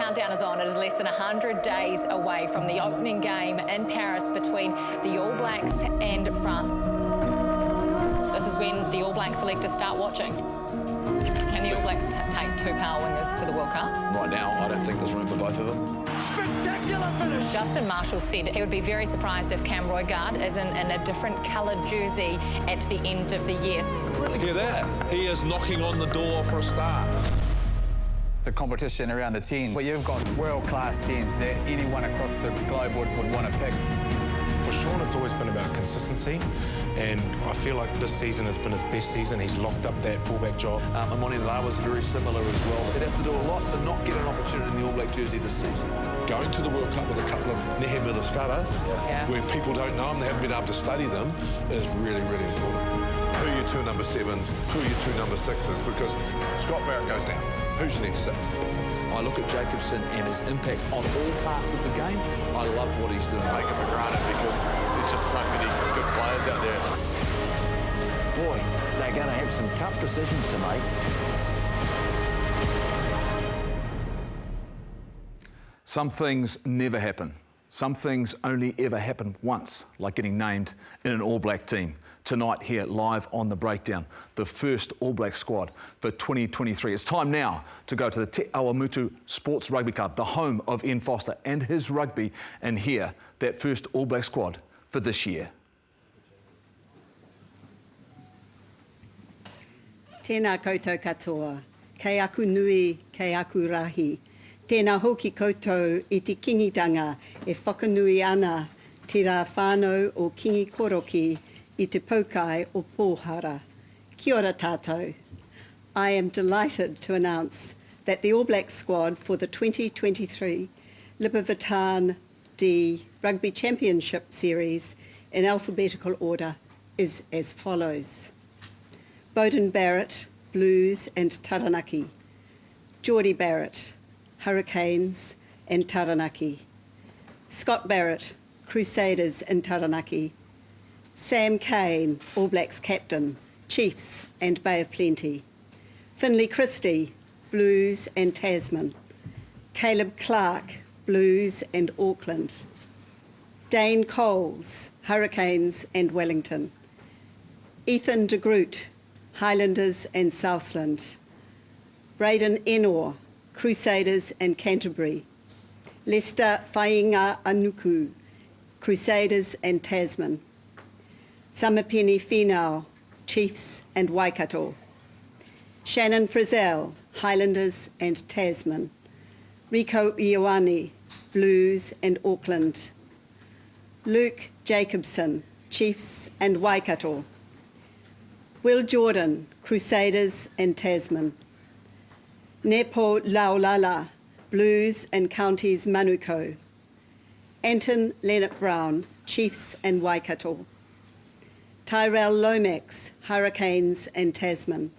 countdown is on. It is less than 100 days away from the opening game in Paris between the All Blacks and France. This is when the All Black selectors start watching. Can the All Blacks take two power wingers to the World Cup? Right now, I don't think there's room for both of them. Spectacular finish! Justin Marshall said he would be very surprised if Cam Roigard isn't in a different coloured jersey at the end of the year. Really hear that? He is knocking on the door for a start. It's a competition around the 10, but you've got world-class 10s that anyone across the globe would want to pick. For Sean, it's always been about consistency, and I feel like this season has been his best season. He's locked up that fullback job. And Monila was very similar as well. They'd have to do a lot to not get an opportunity in the All Black jersey this season. Going to the World Cup with a couple of nehe miliscaras, where people don't know them, they haven't been able to study them, is really, really important. Who are your two number 7s? Who are your two number 6s? Because Scott Barrett goes down. Who's your next 6? I look at Jacobson and his impact on all parts of the game. I love what he's doing. Take it for granted because there's just so many good players out there. Boy, they're going to have some tough decisions to make. Some things never happen. Some things only ever happen once, like getting named in an All Black team. Tonight here, live on The Breakdown, the first All Black squad for 2023. It's time now to go to the Te Awamutu Sports Rugby Club, the home of Ian Foster and his rugby, and hear that first All Black squad for this year. Tēnā koutou katoa, kei aku nui, kei aku rahi. Tēnā hoki koutou I te kingitanga e whakanui ana te rā whānau o kingi koroki I te paukai o Pōhara. Kia ora tātou. I am delighted to announce that the All Black squad for the 2023 Lipovitan-D Rugby Championship series in alphabetical order is as follows. Beauden Barrett, Blues and Taranaki. Geordie Barrett, Hurricanes and Taranaki. Scott Barrett, Crusaders and Taranaki. Sam Kane, All Blacks captain, Chiefs and Bay of Plenty. Finlay Christie, Blues and Tasman. Caleb Clark, Blues and Auckland. Dane Coles, Hurricanes and Wellington. Ethan de Groot, Highlanders and Southland. Braden Enor, Crusaders and Canterbury. Lester Whainga Anuku, Crusaders and Tasman. Samapeni Finau, Chiefs and Waikato. Shannon Frizzell, Highlanders and Tasman. Rico Ioane, Blues and Auckland. Luke Jacobson, Chiefs and Waikato. Will Jordan, Crusaders and Tasman. Nepo Laulala, Blues and Counties Manukau. Anton Leonard Brown, Chiefs and Waikato. Tyrell Lomax, Hurricanes and Tasman.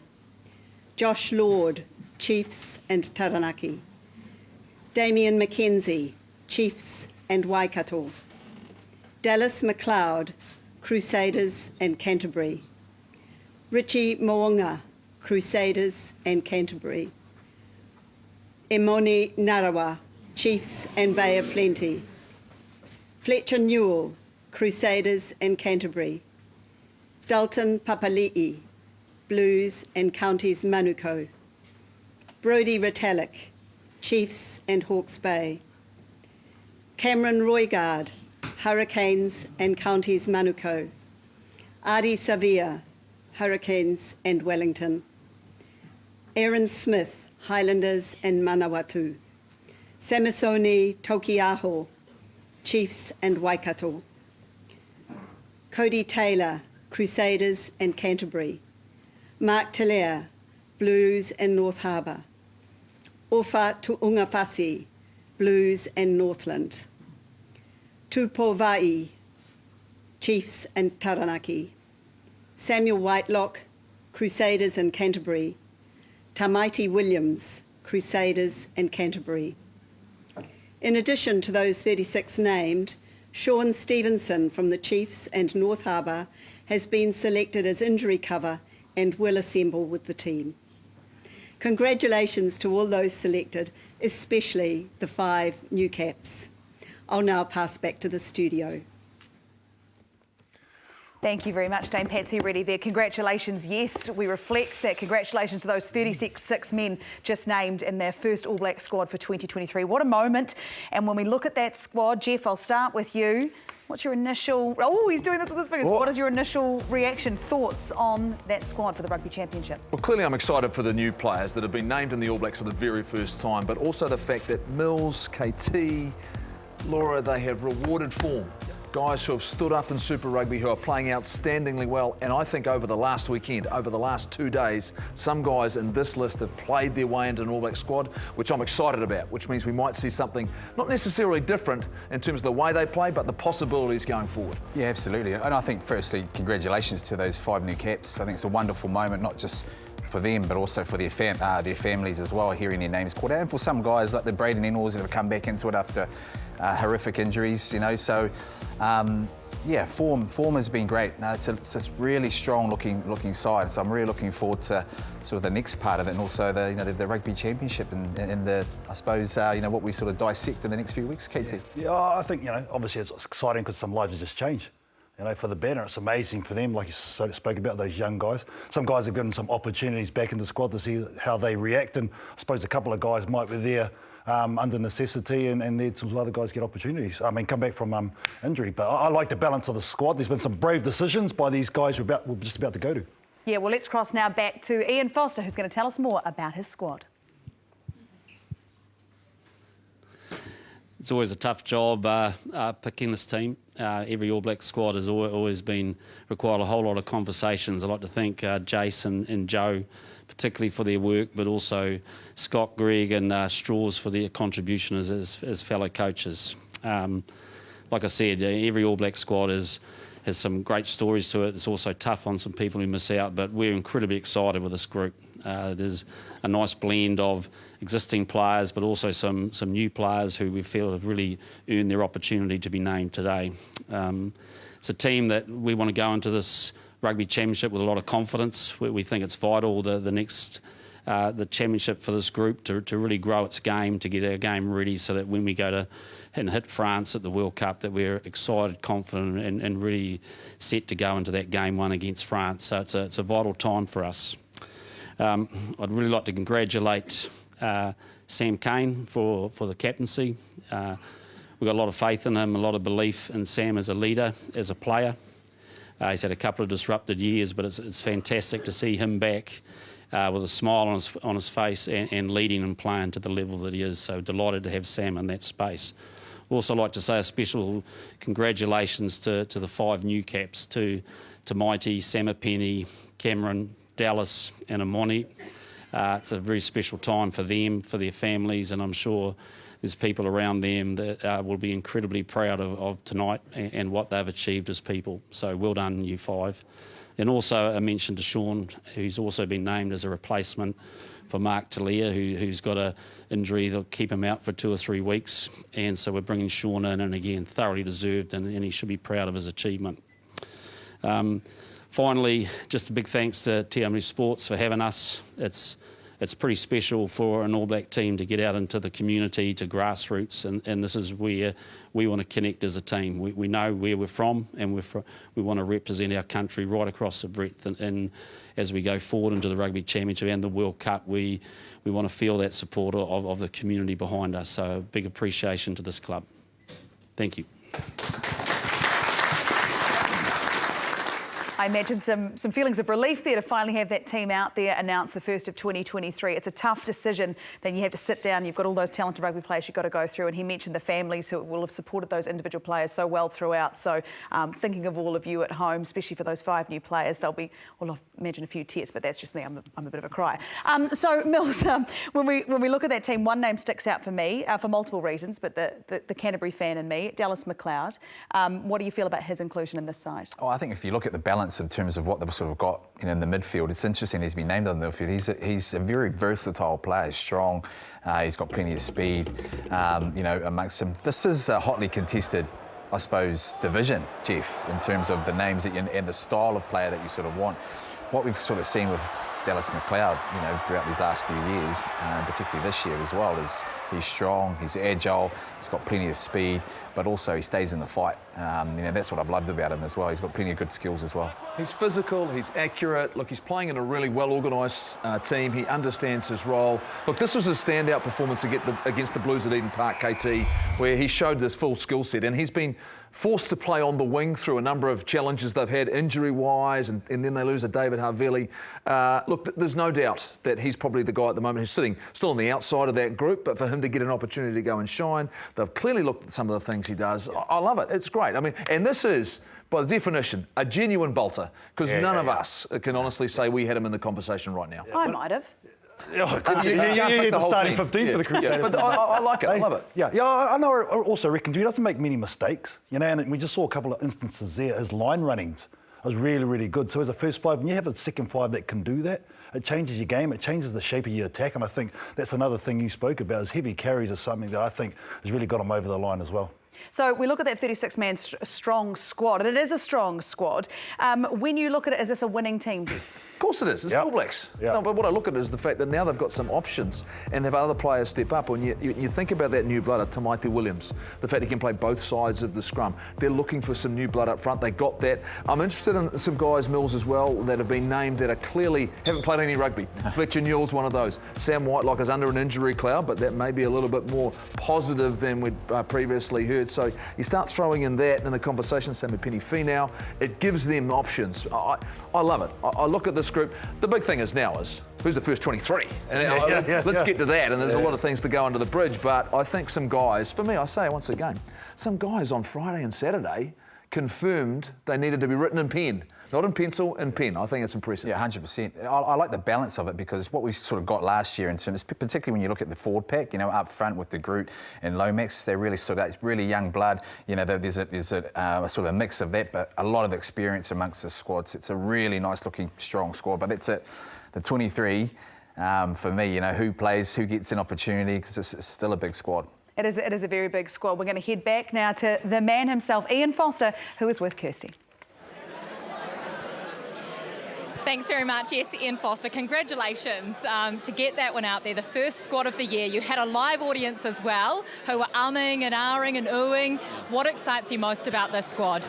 Josh Lord, Chiefs and Taranaki. Damien McKenzie, Chiefs and Waikato. Dallas McLeod, Crusaders and Canterbury. Richie Moonga, Crusaders and Canterbury. Emoni Narawa, Chiefs and Bay of Plenty. Fletcher Newell, Crusaders and Canterbury. Dalton Papali'i, Blues and Counties Manukau. Brodie Retallick, Chiefs and Hawke's Bay. Cameron Roigard, Hurricanes and Counties Manukau. Adi Savia, Hurricanes and Wellington. Aaron Smith, Highlanders and Manawatu. Samisoni Tokiaho, Chiefs and Waikato. Cody Taylor, Crusaders and Canterbury. Mark Telea, Blues and North Harbour. Ofa Tuungafasi, Blues and Northland. Tupō Vai, Chiefs and Taranaki. Samuel Whitelock, Crusaders and Canterbury. Tamaiti Williams, Crusaders and Canterbury. In addition to those 36 named, Sean Stevenson from the Chiefs and North Harbour has been selected as injury cover and will assemble with the team. Congratulations to all those selected, especially the 5 new caps. I'll now pass back to the studio. Thank you very much, Dame Patsy Reddy there. Congratulations. Yes, we reflect that. Congratulations to those 36 men just named in their first All Black squad for 2023. What a moment. And when we look at that squad, Jeff, I'll start with you. What's your initial... Oh, he's doing this with his fingers. What is your initial reaction, thoughts on that squad for the Rugby Championship? Well, clearly I'm excited for the new players that have been named in the All Blacks for the very first time, but also the fact that Mills, KT, Laura, they have rewarded form. Guys who have stood up in Super Rugby, who are playing outstandingly well. And I think over the last weekend, over the last 2 days, some guys in this list have played their way into an All Black squad, which I'm excited about, which means we might see something not necessarily different in terms of the way they play, but the possibilities going forward. Yeah, absolutely. And I think, firstly, congratulations to those 5 new caps. I think it's a wonderful moment, not just for them, but also for their families as well, hearing their names called out. And for some guys like the Braden Ennors that have come back into it after horrific injuries, you know. So, yeah, form has been great. It's a really strong looking side. So I'm really looking forward to sort of the next part of it, and also the Rugby Championship and the, I suppose, what we sort of dissect in the next few weeks. KT. Yeah, I think, obviously it's exciting because some lives have just changed. For the better. It's amazing for them, like you spoke about, those young guys. Some guys have given some opportunities back in the squad to see how they react, and I suppose a couple of guys might be there under necessity, and then some other guys get opportunities. I mean, come back from injury. But I like the balance of the squad. There's been some brave decisions by these guys we're just about to go to. Yeah, well, let's cross now back to Ian Foster, who's going to tell us more about his squad. It's always a tough job picking this team. Every All Black squad has always been required a whole lot of conversations. I'd like to thank Jason and Joe, particularly for their work, but also Scott, Greg and Straws for their contribution as fellow coaches. Like I said, every All Black squad has some great stories to it. It's also tough on some people who miss out, but we're incredibly excited with this group. There's a nice blend of existing players, but also some new players who we feel have really earned their opportunity to be named today. It's a team that we want to go into this Rugby Championship with a lot of confidence. We think it's vital, the championship for this group to really grow its game, to get our game ready so that when we go to and hit France at the World Cup, that we're excited, confident and really set to go into that game 1 against France. So it's a vital time for us. I'd really like to congratulate Sam Cane for the captaincy. We've got a lot of faith in him, a lot of belief in Sam as a leader, as a player. He's had a couple of disrupted years, but it's fantastic to see him back with a smile on his face and leading and playing to the level that he is. So delighted to have Sam in that space. Also like to say a special congratulations to the 5 new caps, to Mighty, Samapeni, Cameron, Dallas and Amoni. It's a very special time for them, for their families, and I'm sure there's people around them that will be incredibly proud of tonight and what they've achieved as people. So well done, you 5. And also a mention to Sean, who's also been named as a replacement for Mark Talia, who's got an injury that'll keep him out for 2 or 3 weeks. And so we're bringing Sean in, and again, thoroughly deserved, and he should be proud of his achievement. Finally, just a big thanks to TMU Sports for having us. It's pretty special for an All Black team to get out into the community, to grassroots, and this is where we want to connect as a team. We know where we're from, and we want to represent our country right across the breadth. And as we go forward into the Rugby Championship and the World Cup, we want to feel that support of the community behind us. So big appreciation to this club. Thank you. I imagine some feelings of relief there to finally have that team out there announced the first of 2023. It's a tough decision. Then you have to sit down. You've got all those talented rugby players you've got to go through. And he mentioned the families who will have supported those individual players so well throughout. So thinking of all of you at home, especially for those 5 new players, there'll be, well, I imagine a few tears, but that's just me. I'm a bit of a cry. So Mills, when we look at that team, one name sticks out for me for multiple reasons, but the Canterbury fan in me, Dallas McLeod. What do you feel about his inclusion in this side? Oh, I think if you look at the balance in terms of what they've sort of got in the midfield, it's interesting he's been named on the midfield. He's a very versatile player, strong. He's got plenty of speed, amongst him. This is a hotly contested, I suppose, division, Jeff, in terms of the names and the style of player that you sort of want. What we've sort of seen with Dallas McLeod, you know, throughout these last few years, particularly this year as well, is he's strong, he's agile, he's got plenty of speed, but also he stays in the fight. You know, that's what I've loved about him as well. He's got plenty of good skills as well. He's physical, he's accurate. Look, he's playing in a really well-organised team. He understands his role. Look, this was a standout performance against the Blues at Eden Park, KT, where he showed this full skill set, and he's been forced to play on the wing through a number of challenges they've had injury-wise, and then they lose a David Havili. Look, there's no doubt that he's probably the guy at the moment who's sitting still on the outside of that group, but for him to get an opportunity to go and shine, they've clearly looked at some of the things he does. I love it. It's great. I mean, and this is, by definition, a genuine bolter, because none of us can honestly say we had him in the conversation right now. I might have. Yeah, the starting 15 for the Crusaders. Yeah, but I like it. I love it. Yeah, I know. I also reckon he doesn't make many mistakes, you know, and we just saw a couple of instances there. His line runnings was really, really good. So as a first five, when you have a second five that can do that, it changes your game, it changes the shape of your attack, and I think that's another thing you spoke about, is heavy carries is something that I think has really got him over the line as well. So we look at that 36-man strong squad, and it is a strong squad. When you look at it, is this a winning team? Of course it is. It's the All Blacks. No, but what I look at is the fact that now they've got some options and have other players step up. When you think about that new blood, Tamaiti Williams, the fact he can play both sides of the scrum, they're looking for some new blood up front. They got that. I'm interested in some guys, Mills as well, that have been named that are clearly haven't played any rugby. Fletcher Newell's one of those. Sam Whitelock is under an injury cloud, but that may be a little bit more positive than we'd previously heard. So you start throwing in that in the conversation, Sammy Penny-Finau, it gives them options. I love it. I look at this group. The big thing is now is who's the first 23? And let's get to that. And there's a lot of things to go under the bridge. But I think some guys, for me, I say once again, some guys on Friday and Saturday confirmed they needed to be written in pen. Not in pencil, in pen. I think it's impressive. Yeah, 100%. I like the balance of it, because what we sort of got last year in terms, particularly when you look at the forward pack, you know, up front with the Groot and Lomax, they really stood out. It's really young blood. You know, there's a sort of a mix of that, but a lot of experience amongst the squads. It's a really nice-looking, strong squad. But that's it. The 23, for me, you know, who plays, who gets an opportunity, because it's still a big squad. It is a very big squad. We're going to head back now to the man himself, Ian Foster, who is with Kirsty. Thanks very much. Yes, Ian Foster, congratulations to get that one out there, the first squad of the year. You had a live audience as well who were umming and ahhing and oohing. What excites you most about this squad?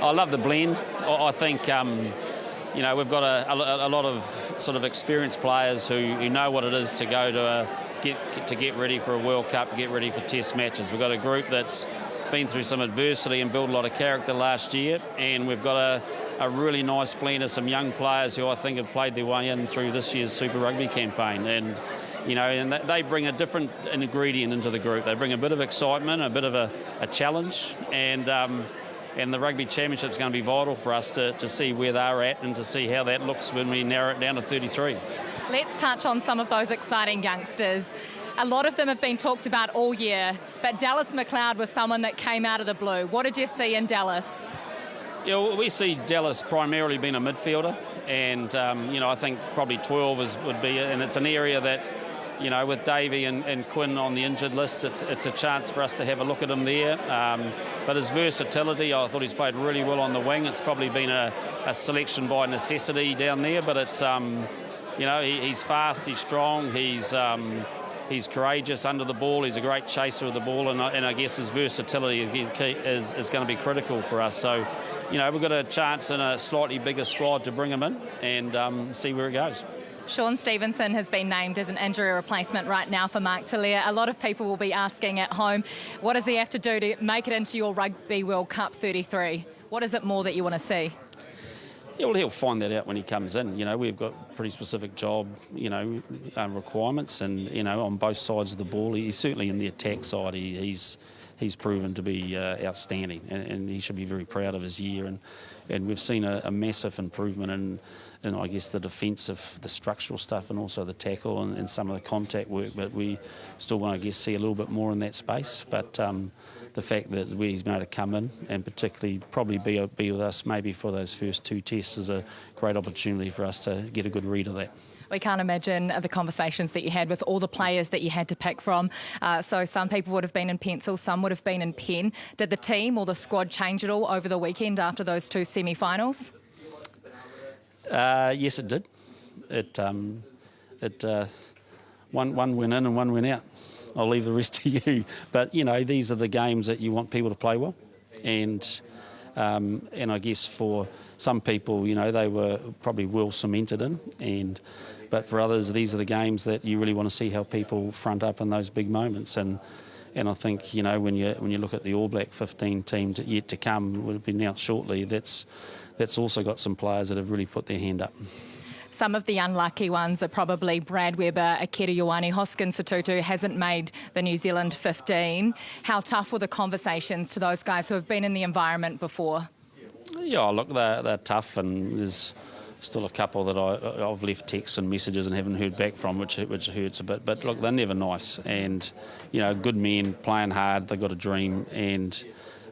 I love the blend. I think, you know, we've got a lot of sort of experienced players who know what it is to go to get ready for a World Cup, get ready for Test matches. We've got a group that's been through some adversity and built a lot of character last year, and we've got a really nice blend of some young players who I think have played their way in through this year's Super Rugby campaign. And, you know, and they bring a different ingredient into the group. They bring a bit of excitement, a bit of a challenge, and the Rugby Championship is going to be vital for us to see where they're at and to see how that looks when we narrow it down to 33. Let's touch on some of those exciting youngsters. A lot of them have been talked about all year, but Dallas McLeod was someone that came out of the blue. What did you see in Dallas? Yeah, well, we see Dallas primarily being a midfielder, and you know, I think probably 12 would be, and it's an area that, you know, with Davey and Quinn on the injured list, it's a chance for us to have a look at him there. But his versatility, I thought he's played really well on the wing. It's probably been a selection by necessity down there, but it's you know, he's fast, he's strong, he's courageous under the ball. He's a great chaser of the ball, and I guess his versatility is going to be critical for us. So, you know, we've got a chance in a slightly bigger squad to bring him in and see where it goes. Sean Stevenson has been named as an injury replacement right now for Mark Telea. A lot of people will be asking at home, what does he have to do to make it into your Rugby World Cup 33? What is it more that you want to see? Yeah, well, he'll find that out when he comes in. You know, we've got pretty specific job, you know, requirements, and, you know, on both sides of the ball. He's certainly in the attack side. He's proven to be outstanding, and he should be very proud of his year. And we've seen a massive improvement in, I guess, the defensive, the structural stuff, and also the tackle and some of the contact work. But we still want to, I guess, see a little bit more in that space. But the fact that he's been able to come in and particularly probably be with us maybe for those first two tests is a great opportunity for us to get a good read of that. We can't imagine the conversations that you had with all the players that you had to pick from. So some people would have been in pencil, some would have been in pen. Did the team or the squad change at all over the weekend after those two semi-finals? Yes, it did. one went in and one went out. I'll leave the rest to you. But, you know, these are the games that you want people to play well. And I guess for some people, you know, they were probably well cemented in. But for others, these are the games that you really want to see how people front up in those big moments. And I think, you know, when you look at the All Black 15 team yet to come, will be announced shortly, that's also got some players that have really put their hand up. Some of the unlucky ones are probably Brad Weber, Akira Ioane, Hoskins Sotutu hasn't made the New Zealand 15. How tough were the conversations to those guys who have been in the environment before? Yeah, look, they're tough, and there's still a couple that I've left texts and messages and haven't heard back from, which hurts a bit. But look, they're never nice, and you know, good men playing hard. They've got a dream, and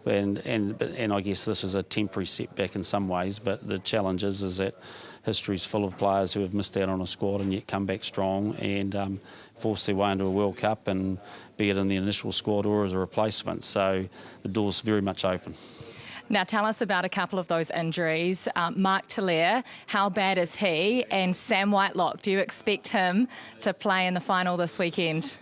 I guess this is a temporary setback in some ways. But the challenge is that history's full of players who have missed out on a squad and yet come back strong and force their way into a World Cup, and be it in the initial squad or as a replacement. So the door's very much open. Now tell us about a couple of those injuries. Mark Talair, how bad is he? And Sam Whitelock, do you expect him to play in the final this weekend?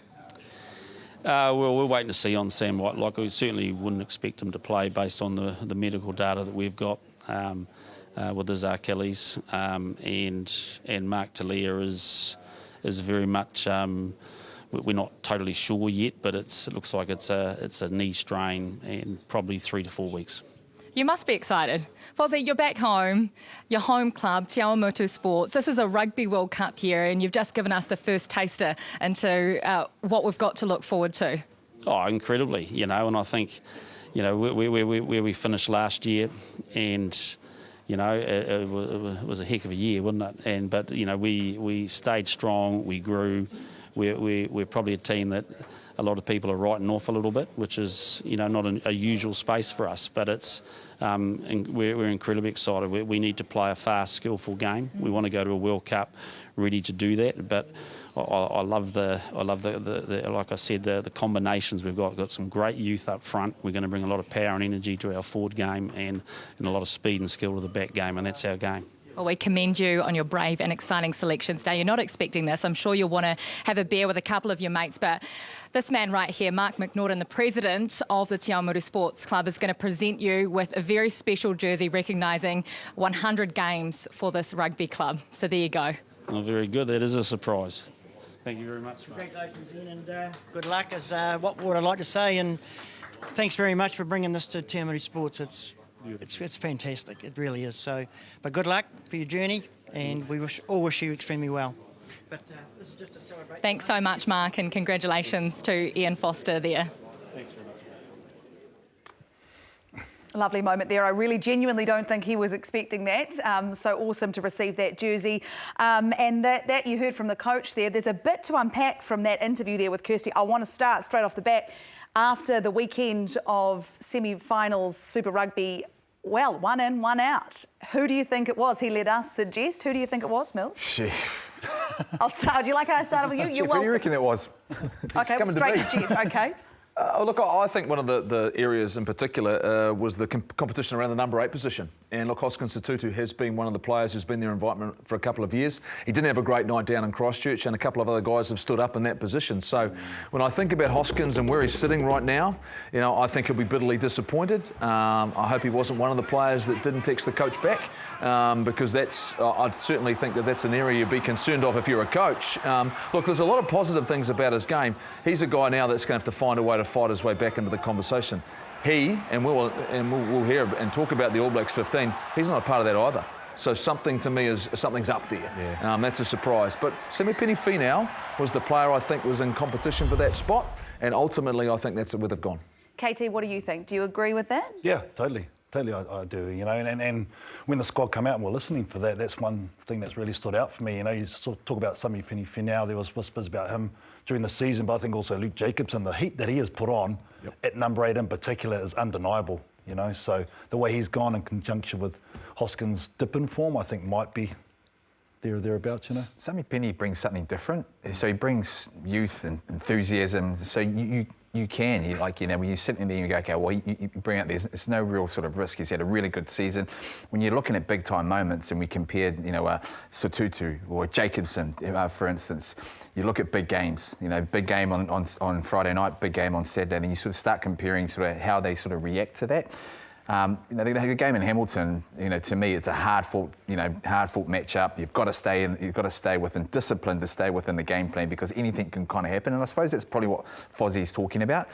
Well, we're waiting to see on Sam Whitelock. We certainly wouldn't expect him to play based on the medical data that we've got with his Achilles. And Mark Talair is very much... we're not totally sure yet, but it looks like it's a knee strain and probably 3 to 4 weeks. You must be excited. Fozzie, you're back home, your home club, Te Awamutu Sports. This is a Rugby World Cup year, and you've just given us the first taster into what we've got to look forward to. Oh, incredibly, you know, and I think, you know, where we finished last year, and, you know, it was a heck of a year, wasn't it? But, you know, we stayed strong, we grew. We're probably a team that a lot of people are writing off a little bit, which is, you know, not a usual space for us. But it's we're incredibly excited. We need to play a fast, skillful game. We want to go to a World Cup ready to do that. But I love the like I said, the combinations we've got. We've got some great youth up front. We're going to bring a lot of power and energy to our forward game, and a lot of speed and skill to the back game, and that's our game. Well, we commend you on your brave and exciting selections day. You're not expecting this. I'm sure you'll want to have a beer with a couple of your mates, but this man right here, Mark McNaughton, the president of the Te Awamutu Sports Club, is going to present you with a very special jersey recognising 100 games for this rugby club. So there you go. Oh, very good. That is a surprise. Thank you very much. Congratulations, Ian, and good luck is what would I like to say, and thanks very much for bringing this to Te Awamutu Sports. It's fantastic, it really is. So, but good luck for your journey, and we all wish you extremely well. But this is just a celebration. Thanks so much, Mark, and congratulations to Ian Foster there. Thanks very much. A lovely moment there. I really genuinely don't think he was expecting that. So awesome to receive that jersey. And that you heard from the coach there. There's a bit to unpack from that interview there with Kirsty. I want to start straight off the bat. After the weekend of semi-finals Super Rugby, well, 1 in, 1 out. Who do you think it was? He let us suggest. Who do you think it was, Mills? I'll start. Do you like how I started with you? Jeff, who do you reckon it was? Okay, well, straight to Jeff. Okay. Look, I think one of the areas in particular was the competition around the number 8 position. And look, Hoskins Sotutu has been one of the players who's been their environment for a couple of years. He didn't have a great night down in Christchurch, and a couple of other guys have stood up in that position. So when I think about Hoskins and where he's sitting right now, you know, I think he'll be bitterly disappointed. I hope he wasn't one of the players that didn't text the coach back, because I'd certainly think that's an area you'd be concerned of if you're a coach. Look, there's a lot of positive things about his game. He's a guy now that's going to have to find a way to fight his way back into the conversation. We'll hear and talk about the All Blacks 15. He's not a part of that either. So something's up there. Yeah. That's a surprise. But Semipeni Finau was the player I think was in competition for that spot, and ultimately I think that's where they've gone. KT, what do you think? Do you agree with that? Yeah, totally. Totally, I do. You know, and when the squad come out and we're listening for that, that's one thing that's really stood out for me. You know, you sort of talk about Semipeni Finau. There was whispers about him during the season, but I think also Luke Jacobson, the heat that he has put on at number 8 in particular is undeniable. You know, so the way he's gone in conjunction with Hoskins' dip in form, I think might be there or thereabouts, you know. Sammy Penny brings something different. So he brings youth and enthusiasm. So you can, when you're sitting there and you go, okay, well, you bring out there's no real sort of risk. He's had a really good season. When you're looking at big time moments, and we compared, Sotutu or Jacobson, for instance, you look at big games, big game on Friday night, big game on Saturday, and then you sort of start comparing sort of how they sort of react to that. The game in Hamilton, to me, it's a hard-fought matchup. You've got to stay within discipline to stay within the game plan, because anything can kind of happen. And I suppose that's probably what Fozzie's talking about.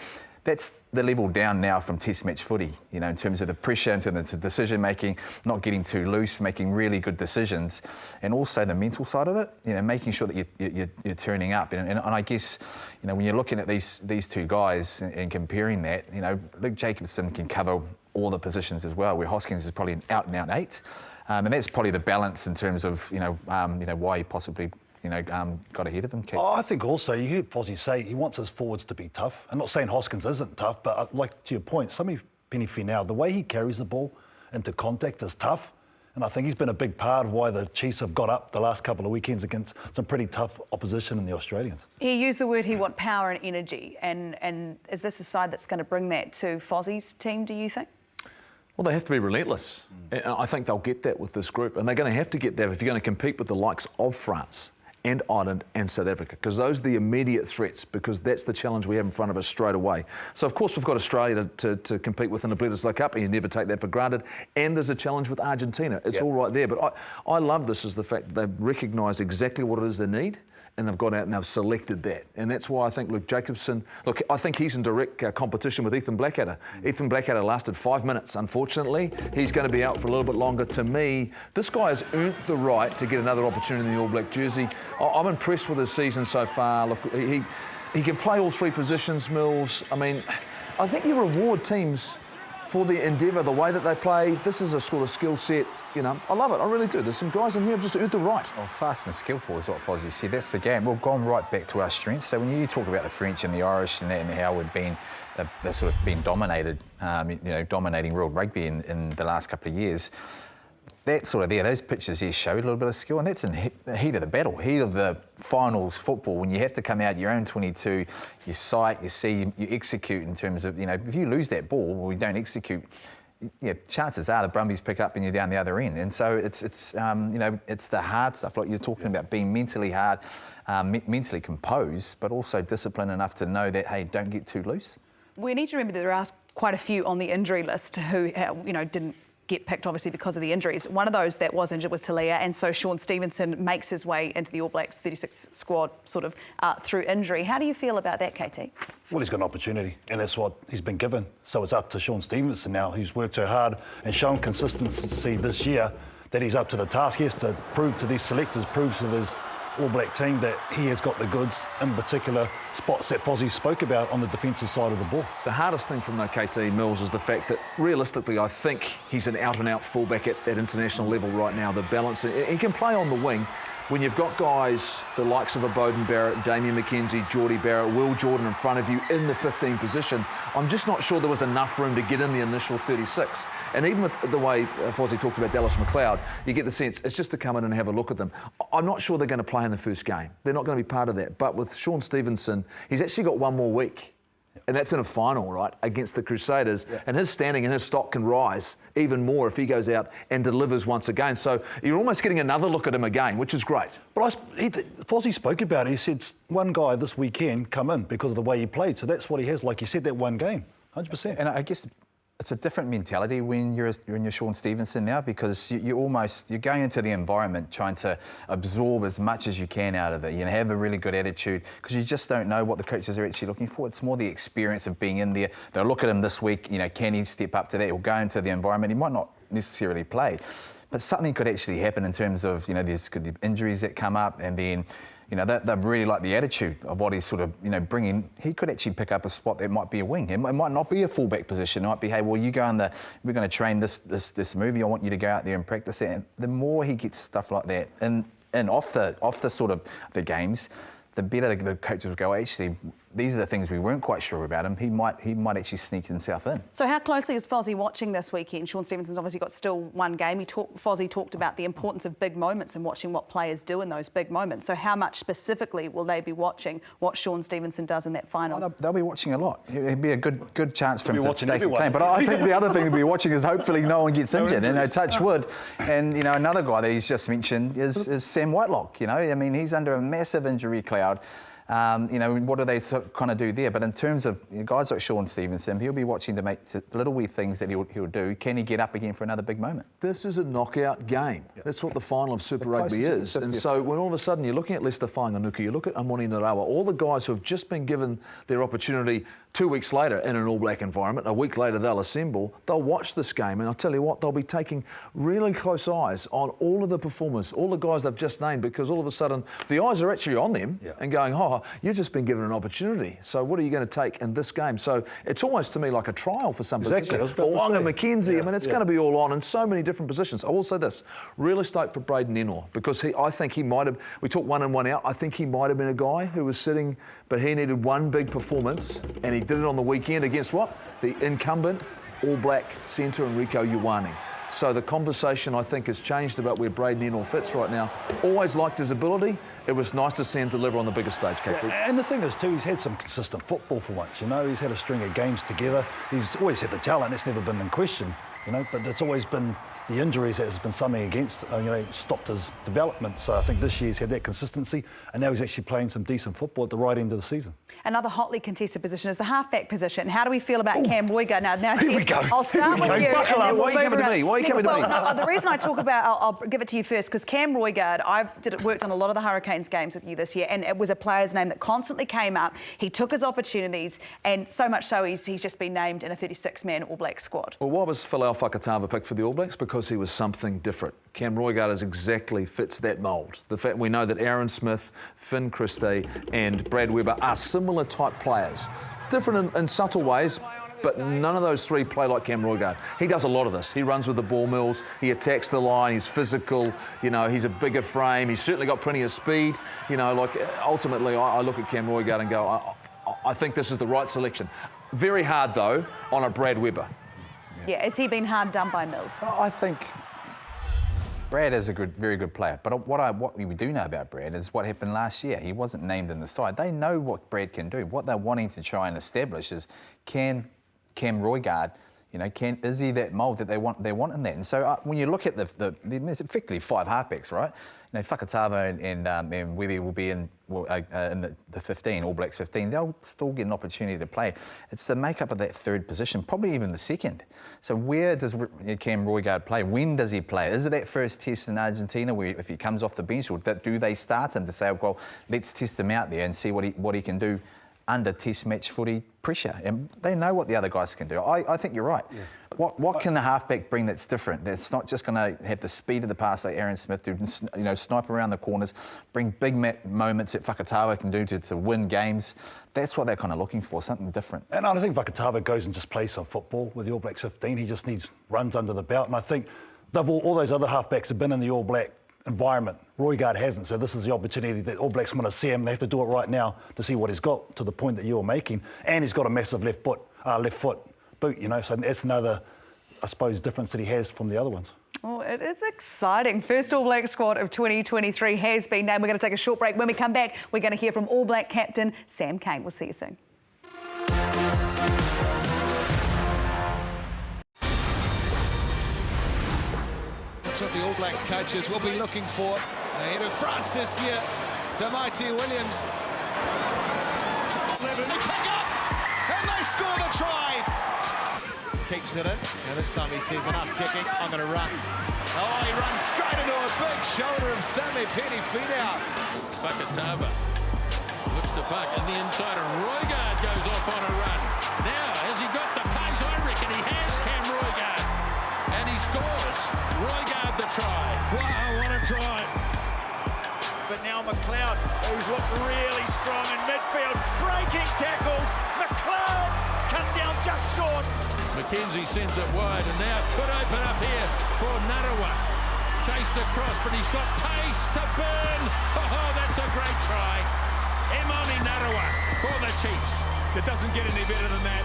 That's the level down now from Test match footy, in terms of the pressure, in terms of decision making, not getting too loose, making really good decisions, and also the mental side of it. Making sure that you're turning up. And I guess, when you're looking at these two guys and comparing that, Luke Jacobson can cover all the positions as well, where Hoskins is probably an out-and-out 8. And that's probably the balance in terms of, why he possibly, got ahead of them. Oh, I think also, you heard Fozzie say he wants his forwards to be tough. I'm not saying Hoskins isn't tough, but like to your point, Sammy Penny-Finau, the way he carries the ball into contact is tough. And I think he's been a big part of why the Chiefs have got up the last couple of weekends against some pretty tough opposition in the Australians. He used the word he want power and energy. And is this a side that's going to bring that to Fozzie's team, do you think? Well, they have to be relentless. And I think they'll get that with this group. And they're going to have to get that if you're going to compete with the likes of France and Ireland and South Africa, because those are the immediate threats, because that's the challenge we have in front of us straight away. So, of course, we've got Australia to compete with in the Bledisloe Cup, and you never take that for granted. And there's a challenge with Argentina. It's all right there. But I love this is the fact that they recognise exactly what it is they need, and they've gone out and they've selected that. And that's why I think Luke Jacobson, I think he's in direct competition with Ethan Blackadder. Ethan Blackadder lasted 5 minutes, unfortunately. He's going to be out for a little bit longer. To me, this guy has earned the right to get another opportunity in the All Black jersey. I'm impressed with his season so far. Look, he can play all three positions, Mills. I mean, I think you reward teams for their endeavour, the way that they play. This is a sort of skill set. I love it. I really do. There's some guys in here who've just earned the right. Well, fast and skillful is what Fozzie said. That's the game. We've gone right back to our strengths. So when you talk about the French and the Irish and how they've sort of been dominated, dominating world rugby in the last couple of years, that sort of those pictures here showed a little bit of skill, and that's in the heat of the battle, heat of the finals football, when you have to come out your own 22, you sight, you see, you execute in terms of, if you lose that ball or you don't execute, chances are the Brumbies pick up and you're down the other end. And so it's the hard stuff, like you're talking about, being mentally hard, mentally composed, but also disciplined enough to know that, hey, don't get too loose. We need to remember that there are quite a few on the injury list who, didn't get picked, obviously, because of the injuries. One of those that was injured was Talia, and so Sean Stevenson makes his way into the All Blacks 36 squad sort of through injury. How do you feel about that, KT? Well, he's got an opportunity, and that's what he's been given. So it's up to Sean Stevenson now, who's worked so hard and shown consistency this year that he's up to the task. He has to prove to these selectors, prove to this All Black team that he has got the goods, in particular spots that Fozzie spoke about on the defensive side of the ball. The hardest thing from KT Mills is the fact that, realistically, I think he's an out-and-out fullback at that international level right now. The balance, he can play on the wing. When you've got guys the likes of a Bowden Barrett, Damien McKenzie, Geordie Barrett, Will Jordan in front of you in the 15 position, I'm just not sure there was enough room to get in the initial 36. And even with the way Fozzie talked about Dallas McLeod, you get the sense it's just to come in and have a look at them. I'm not sure they're going to play in the first game. They're not going to be part of that. But with Sean Stevenson, he's actually got one more week. And that's in a final, right, against the Crusaders. Yeah. And his standing and his stock can rise even more if he goes out and delivers once again. So you're almost getting another look at him again, which is great. But Fozzie spoke about it. He said one guy this weekend come in because of the way he played. So that's what he has, like you said, that one game, 100%. And I guess it's a different mentality when you're Sean Stevenson now, because you're going into the environment trying to absorb as much as you can out of it. You have a really good attitude, because you just don't know what the coaches are actually looking for. It's more the experience of being in there. They'll look at him this week, can he step up to that? He'll go into the environment. He might not necessarily play, but something could actually happen in terms of, there's could be injuries that come up, and then they really like the attitude of what he's sort of, bringing. He could actually pick up a spot that might be a wing. It might not be a fullback position. It might be, hey, well, you go we're going to train this movie. I want you to go out there and practice it. And the more he gets stuff like that, and off the sort of the games, the better the coaches will go, actually, these are the things we weren't quite sure about him. He might actually sneak himself in. So how closely is Fozzie watching this weekend? Sean Stevenson's obviously got still one game. Fozzie talked about the importance of big moments and watching what players do in those big moments. So how much specifically will they be watching what Sean Stevenson does in that final? Oh, they'll be watching a lot. It'd be a good chance for him to stay in game. But I think the other thing they'll be watching is hopefully no one gets injured. You know, touch wood. And, you know, another guy that he's just mentioned is Sam Whitelock. You know, I mean, he's under a massive injury cloud. You know, what do they kind of do there? But in terms of guys like Sean Stevenson, he'll be watching to make little wee things that he'll do. Can he get up again for another big moment? This is a knockout game. Yeah. That's what the final of Super Rugby is. And so when all of a sudden you're looking at Lester Whanganuku, you look at Amoni Narawa, all the guys who have just been given their opportunity 2 weeks later in an All Black environment, a week later they'll assemble, they'll watch this game, and I'll tell you what, they'll be taking really close eyes on all of the performers, all the guys they've just named, because all of a sudden the eyes are actually on them and going, oh, you've just been given an opportunity, so what are you going to take in this game? So it's almost to me like a trial for some positions. Wonga, McKenzie, I mean, it's going to be all on in so many different positions. I will say this, really stoked for Braden Ennor, because I think he might have, we took one in, one out, I think he might have been a guy who was sitting, but he needed one big performance, and he did it on the weekend against what? The incumbent All Black centre Enrico Ioane. So the conversation, I think, has changed about where Braden Ennor fits right now. Always liked his ability. It was nice to see him deliver on the biggest stage, KT. Yeah, and the thing is, too, he's had some consistent football for once, you know. He's had a string of games together. He's always had the talent. It's never been in question, you know, but it's always been the injuries that has been something against, you know, stopped his development. So I think this year he's had that consistency, and now he's actually playing some decent football at the right end of the season. Another hotly contested position is the halfback position. How do we feel about Cam Roygaard? Now here we go. I'll start with you. Why are you coming to me? Why are you coming to me? No, the reason I talk about, I'll give it to you first, because Cam Roygaard, worked on a lot of the Hurricanes games with you this year, and it was a player's name that constantly came up. He took his opportunities, and so much so he's just been named in a 36-man All Black squad. Well, why was Folau Fakatava picked for the All Blacks? Because he was something different. Cam Roygaard exactly fits that mould. The fact we know that Aaron Smith, Finn Christie and Brad Weber are similar type players. Different in subtle ways, but none of those three play like Cam Roygaard. He does a lot of this. He runs with the ball mills, he attacks the line, he's physical, you know, he's a bigger frame, he's certainly got plenty of speed. You know, like ultimately I look at Cam Roygaard and go, I think this is the right selection. Very hard though on a Brad Weber. Yeah, has he been hard done by Mills? I think Brad is a very good player, but what we do know about Brad is what happened last year. He wasn't named in the side. They know what Brad can do. What they're wanting to try and establish is, can Cam Roygaard, you know, is he that mould that they want in that? And so when you look at there's effectively 5 halfbacks, right? You know, Fakatava and Webby will be in the 15, All Blacks 15. They'll still get an opportunity to play. It's the makeup of that third position, probably even the second. So where does Cam Roygaard play? When does he play? Is it that first test in Argentina where if he comes off the bench, or do they start him to say, well, let's test him out there and see what he can do under test match footy pressure? And they know what the other guys can do. I think you're right. Yeah. What can the halfback bring that's different? That's not just going to have the speed of the pass like Aaron Smith do, you know, snipe around the corners, bring big moments that Fakatava can do to win games. That's what they're kind of looking for, something different. And I think Fakatava goes and just plays some football with the All Blacks 15. He just needs runs under the belt. And I think all those other halfbacks have been in the All Black environment. Roygaard hasn't, so this is the opportunity that All Blacks want to see him. They have to do it right now to see what he's got, to the point that you're making. And he's got a massive left foot boot, you know, so that's another, I suppose, difference that he has from the other ones. Oh, it is exciting. First All Black squad of 2023 has been named. We're going to take a short break. When we come back, we're going to hear from All Black captain Sam Cane. We'll see you soon. That's what the All Blacks coaches will be looking for ahead of France this year. Tamaiti Williams. They pick up and they score the try. Keeps it in. Now this time he says enough kicking. I'm going to run. Oh, he runs straight into a big shoulder of Sammy Penny, feet out. Fakatava looks the puck in the inside, and Roygaard goes off on a run. Now, has he got the pace? I reckon he has, Cam Roygaard. And he scores. Roygaard the try. Wow, what a try. But now McLeod, who's looked really strong in midfield, breaking tackles. McLeod comes down just short. McKenzie sends it wide, and now it could open up here for Narawa. Chased across, but he's got pace to burn. Oh, that's a great try. Emoni Narawa for the Chiefs. It doesn't get any better than that.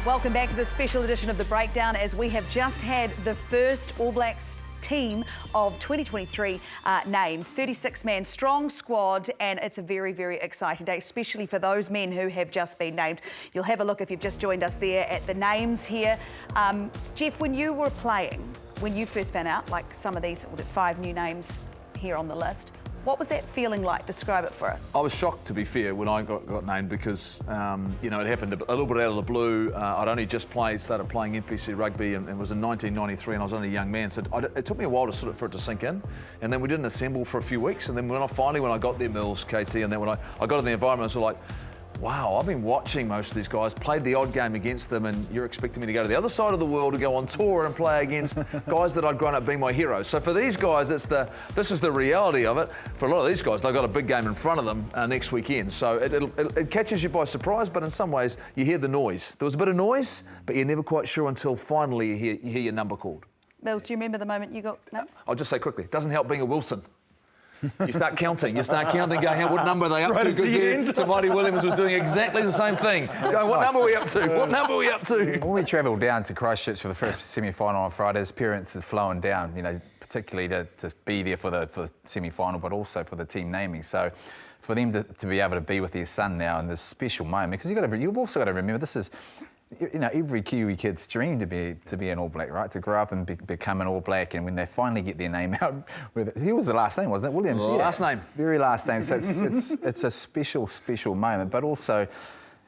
Welcome back to this special edition of The Breakdown, as we have just had the first All Blacks team of 2023 named. 36-man strong squad, and it's a very, very exciting day, especially for those men who have just been named. You'll have a look, if you've just joined us there, at the names here. Jeff, when you were playing, when you first found out, like some of these, the 5 new names here on the list, what was that feeling like? Describe it for us. I was shocked, to be fair, when I got named, because you know, it happened a little bit out of the blue. I'd only just started playing NPC rugby, and it was in 1993, and I was only a young man, so it took me a while for it to sink in. And then we didn't assemble for a few weeks, and then when I got there, Mills, KT, and then when I got in the environment, I was like, wow, I've been watching most of these guys, played the odd game against them, and you're expecting me to go to the other side of the world to go on tour and play against guys that I'd grown up being my heroes. So for these guys, this is the reality of it. For a lot of these guys, they've got a big game in front of them next weekend. So it catches you by surprise, but in some ways, you hear the noise. There was a bit of noise, but you're never quite sure until finally you hear your number called. Mills, do you remember the moment you got... No? I'll just say quickly, it doesn't help being a Wilson. You start counting, going, hey, what number are they up to? Because Mighty Williams was doing exactly the same thing. Going, what number are we up to? What number are we up to? When we travelled down to Christchurch for the first semi-final on Friday, his parents had flown down, you know, particularly to be there for the semi-final, but also for the team naming. So for them to be able to be with their son now in this special moment, because you've also got to remember, this is, you know, every Kiwi kid's dream to be an All Black, right? To grow up and become an All Black, and when they finally get their name out, he was the last name, wasn't it? Williams. Yeah. Last name. Very last name. So it's a special moment, but also,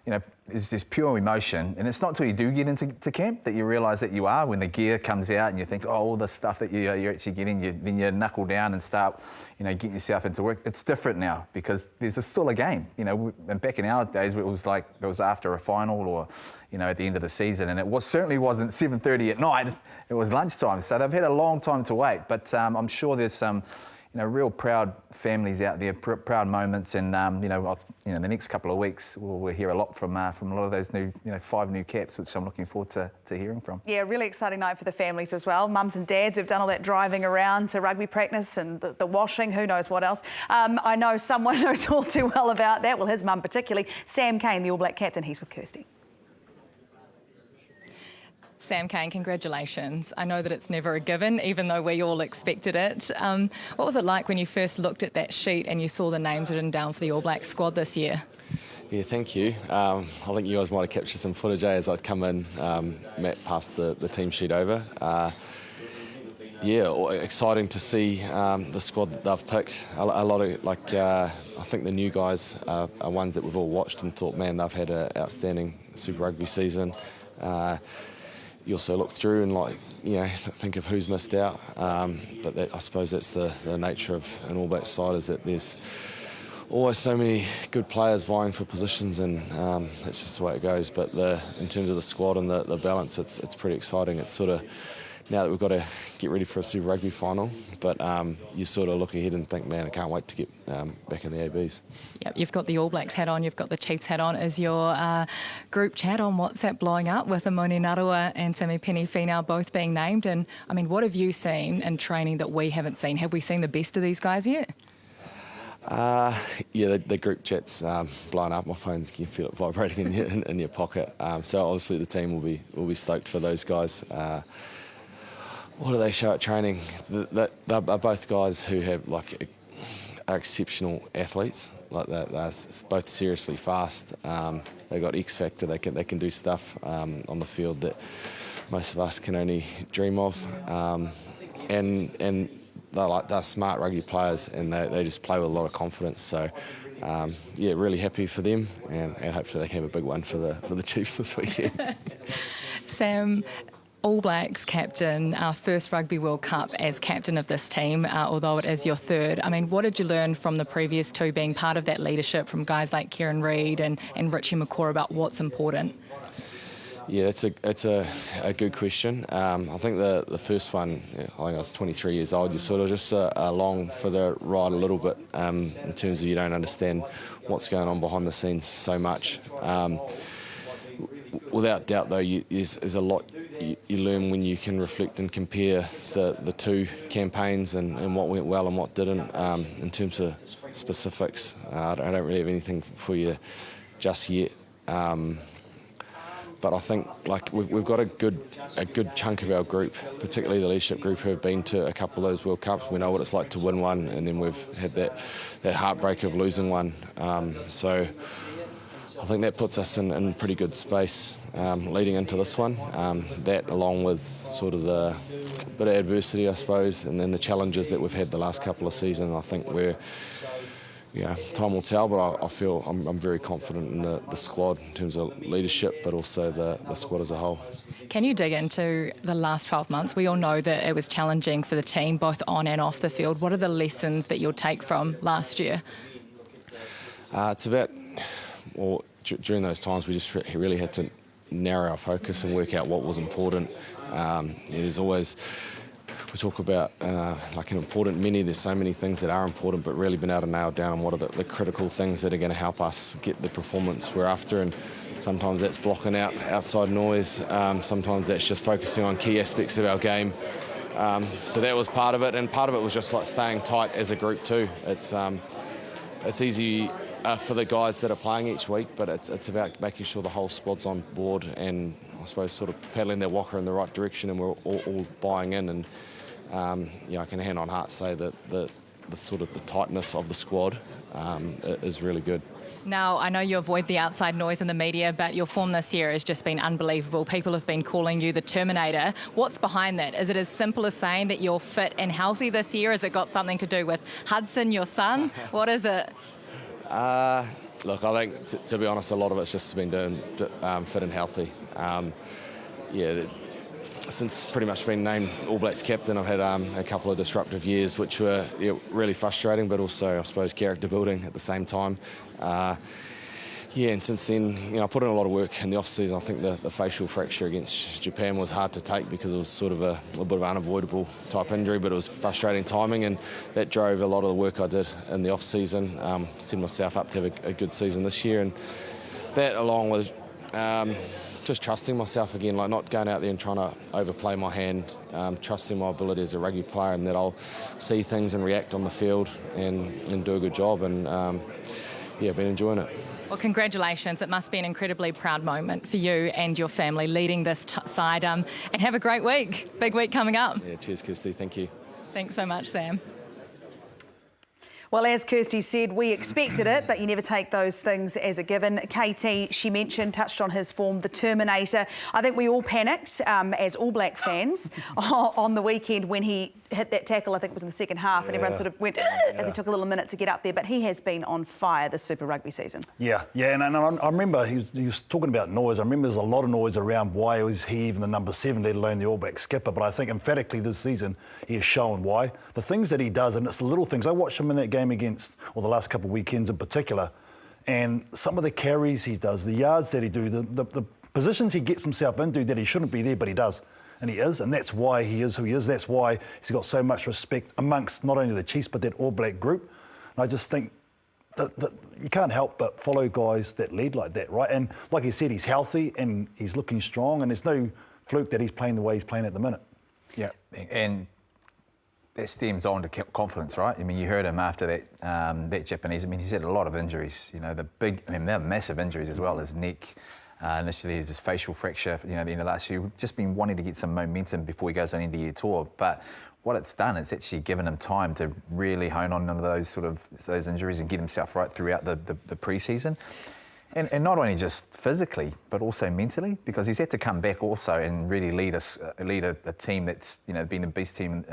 you know, there's this pure emotion, and it's not till you do get into camp that you realise that you are. When the gear comes out and you think, oh, all the stuff that you're actually getting, then you knuckle down and start, you know, getting yourself into work. It's different now because there's still a game. You know, and back in our days, it was like it was after a final or, you know, at the end of the season, and it certainly wasn't 7:30 at night. It was lunchtime. So they've had a long time to wait, but I'm sure there's some, you know, real proud families out there, proud moments, and you know, the next couple of weeks we'll hear a lot from a lot of those new, 5 new caps, which I'm looking forward to hearing from. Yeah, really exciting night for the families as well. Mums and dads who've done all that driving around to rugby practice and the washing, who knows what else. I know someone knows all too well about that. Well, his mum particularly, Sam Cane, the All Black captain. He's with Kirsty. Sam Cane, congratulations. I know that it's never a given, even though we all expected it. What was it like when you first looked at that sheet and you saw the names written down for the All Black squad this year? Yeah, thank you. I think you guys might have captured some footage as I'd come in. Matt passed the team sheet over. Yeah, exciting to see the squad that they've picked. A lot of, I think the new guys are ones that we've all watched and thought, man, they've had an outstanding Super Rugby season. You also look through and think of who's missed out. But I suppose that's the nature of an All Black side, is that there's always so many good players vying for positions, and that's just the way it goes. But in terms of the squad and the balance, it's pretty exciting. It's sort of, now that we've got to get ready for a Super Rugby final, but you sort of look ahead and think, man, I can't wait to get back in the ABs. Yep, you've got the All Blacks hat on, you've got the Chiefs hat on. Is your group chat on WhatsApp blowing up with Emoni Narawa and Sammy Penifina both being named? And, I mean, what have you seen in training that we haven't seen? Have we seen the best of these guys yet? Yeah, the group chat's blowing up. My phone's, you can feel it vibrating in your pocket. So obviously the team will be stoked for those guys. What do they show at training? They're both guys who have are exceptional athletes. They're both seriously fast. They've got X factor. They can do stuff on the field that most of us can only dream of. And they're smart rugby players, and they just play with a lot of confidence. So yeah, really happy for them, and hopefully they can have a big one for the Chiefs this weekend. Sam, All Blacks captain, our first Rugby World Cup as captain of this team, although it is your third. I mean, what did you learn from the previous two, being part of that leadership from guys like Kieran Reid and Richie McCaw, about what's important? Yeah, it's a good question. I think the first one, I think I was 23 years old, you're sort of just along for the ride a little bit, in terms of you don't understand what's going on behind the scenes so much. Without doubt, though, there's a lot you learn when you can reflect and compare the two campaigns and what went well and what didn't, in terms of specifics. I don't really have anything for you just yet. But I think we've got a good chunk of our group, particularly the leadership group, who have been to a couple of those World Cups. We know what it's like to win one, and then we've had that heartbreak of losing one. So I think that puts us in pretty good space leading into this one. That, along with sort of the bit of adversity, I suppose, and then the challenges that we've had the last couple of seasons, I think time will tell, but I feel I'm very confident in the squad in terms of leadership, but also the squad as a whole. Can you dig into the last 12 months? We all know that it was challenging for the team, both on and off the field. What are the lessons that you'll take from last year? It's about, during those times, we just really had to narrow our focus and work out what was important. There's always... We talk about like an important many, there's so many things that are important, but really been able to nail down what are the critical things that are going to help us get the performance we're after. And sometimes that's blocking out outside noise, sometimes that's just focusing on key aspects of our game. So that was part of it, and part of it was just like staying tight as a group too. It's easy for the guys that are playing each week, but it's about making sure the whole squad's on board and I suppose sort of paddling their walker in the right direction, and we're all buying in. And I can hand on heart say that the sort of the tightness of the squad is really good. Now, I know you avoid the outside noise in the media, but your form this year has just been unbelievable. People have been calling you the Terminator. What's behind that? Is it as simple as saying that you're fit and healthy this year? Has it got something to do with Hudson, your son? What is it? Look, I think, to be honest, a lot of it's just been doing fit and healthy. Since pretty much being named All Blacks captain, I've had a couple of disruptive years, which were really frustrating, but also, I suppose, character building at the same time. And since then, I put in a lot of work in the off-season. I think the facial fracture against Japan was hard to take because it was sort of a bit of an unavoidable type injury, but it was frustrating timing, and that drove a lot of the work I did in the off-season, set myself up to have a good season this year. And that, along with just trusting myself again, like not going out there and trying to overplay my hand, trusting my ability as a rugby player, and that I'll see things and react on the field and do a good job. And I've been enjoying it. Well, congratulations. It must be an incredibly proud moment for you and your family leading this side. And have a great week. Big week coming up. Yeah, cheers, Kirsty. Thank you. Thanks so much, Sam. Well, as Kirsty said, we expected it, but you never take those things as a given. KT, she touched on his form, the Terminator. I think we all panicked as All Black fans on the weekend when he hit that tackle. I think it was in the second half, and everyone sort of went as he took a little minute to get up there. But he has been on fire this Super Rugby season. And I remember he was talking about noise. I remember there's a lot of noise around why was he even the number 7, let alone the All Black skipper. But I think emphatically this season he has shown why. The things that he does, and it's the little things. I watched him in that game against, or the last couple of weekends in particular, and some of the carries he does, the yards that he do, the positions he gets himself into that he shouldn't be there, but he does. And he is, and that's why he is who he is. That's why he's got so much respect amongst not only the Chiefs, but that All Black group. And I just think that you can't help but follow guys that lead like that, right? And like he said, he's healthy and he's looking strong, and there's no fluke that he's playing the way he's playing at the minute. Yeah, and that stems on to confidence, right? I mean, you heard him after that Japanese. I mean, he's had a lot of injuries. They're massive injuries as well. His neck. Initially, his facial fracture, the end of last year. Just been wanting to get some momentum before he goes on into year tour. But what it's done, it's actually given him time to really hone on those injuries and get himself right throughout the pre-season. And not only just physically, but also mentally, because he's had to come back also and really lead a team that's been the beast team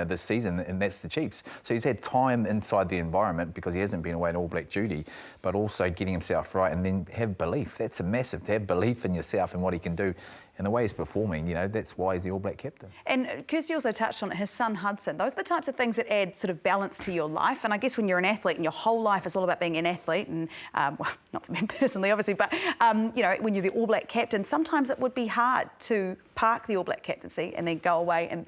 this season, and that's the Chiefs. So he's had time inside the environment because he hasn't been away on All Black duty, but also getting himself right and then have belief. That's a massive, to have belief in yourself and what he can do. And the way he's performing, that's why he's the All Black captain. And Kirsty also touched on it, his son Hudson. Those are the types of things that add sort of balance to your life. And I guess when you're an athlete and your whole life is all about being an athlete, and well, not for me personally, obviously, but when you're the All Black captain, sometimes it would be hard to park the All Black captaincy and then go away and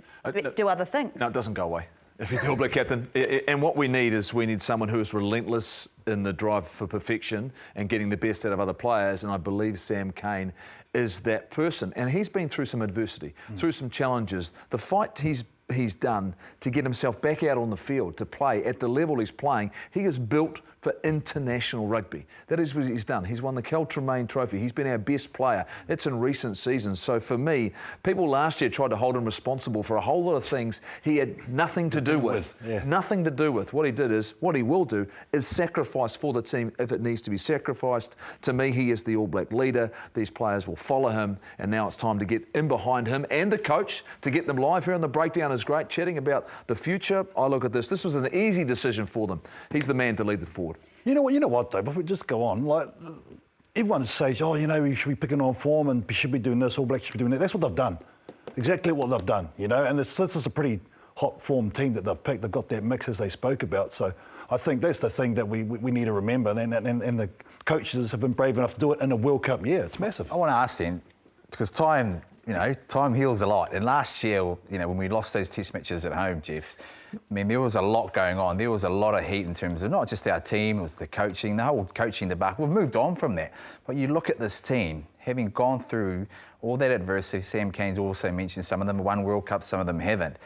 do other things. No, it doesn't go away. If you're the All Black captain. And what we need someone who is relentless in the drive for perfection and getting the best out of other players. And I believe Sam Cane is that person. And he's been through some adversity, through some challenges. The fight he's he's done to get himself back out on the field to play at the level he's playing. He is built for international rugby. That is what he's done. He's won the Cal Tremaine Trophy. He's been our best player. That's in recent seasons. So for me, people last year tried to hold him responsible for a whole lot of things he had nothing to do with. Nothing to do with. What he will do is sacrifice for the team if it needs to be sacrificed. To me, he is the All Black leader. These players will follow him, and now it's time to get in behind him and the coach to get them live here on the breakdown. Is great chatting about the future. I look at this. This was an easy decision for them. He's the man to lead the forward. You know what, though, before we just go on, like, everyone says, oh, you know, we should be picking on form and should be doing this, All Blacks should be doing that. That's what they've done. Exactly what they've done, you know, and this is a pretty hot form team that they've picked. They've got that mix as they spoke about. So I think that's the thing that we need to remember, and the coaches have been brave enough to do it in a World Cup year. It's massive. I want to ask then, because time heals a lot. And last year, you know, when we lost those test matches at home, Jeff, I mean, there was a lot going on. There was a lot of heat in terms of not just our team, it was the coaching, the whole coaching debacle. We've moved on from that. But you look at this team, having gone through all that adversity. Sam Cane's also mentioned some of them won World Cup, some of them haven't.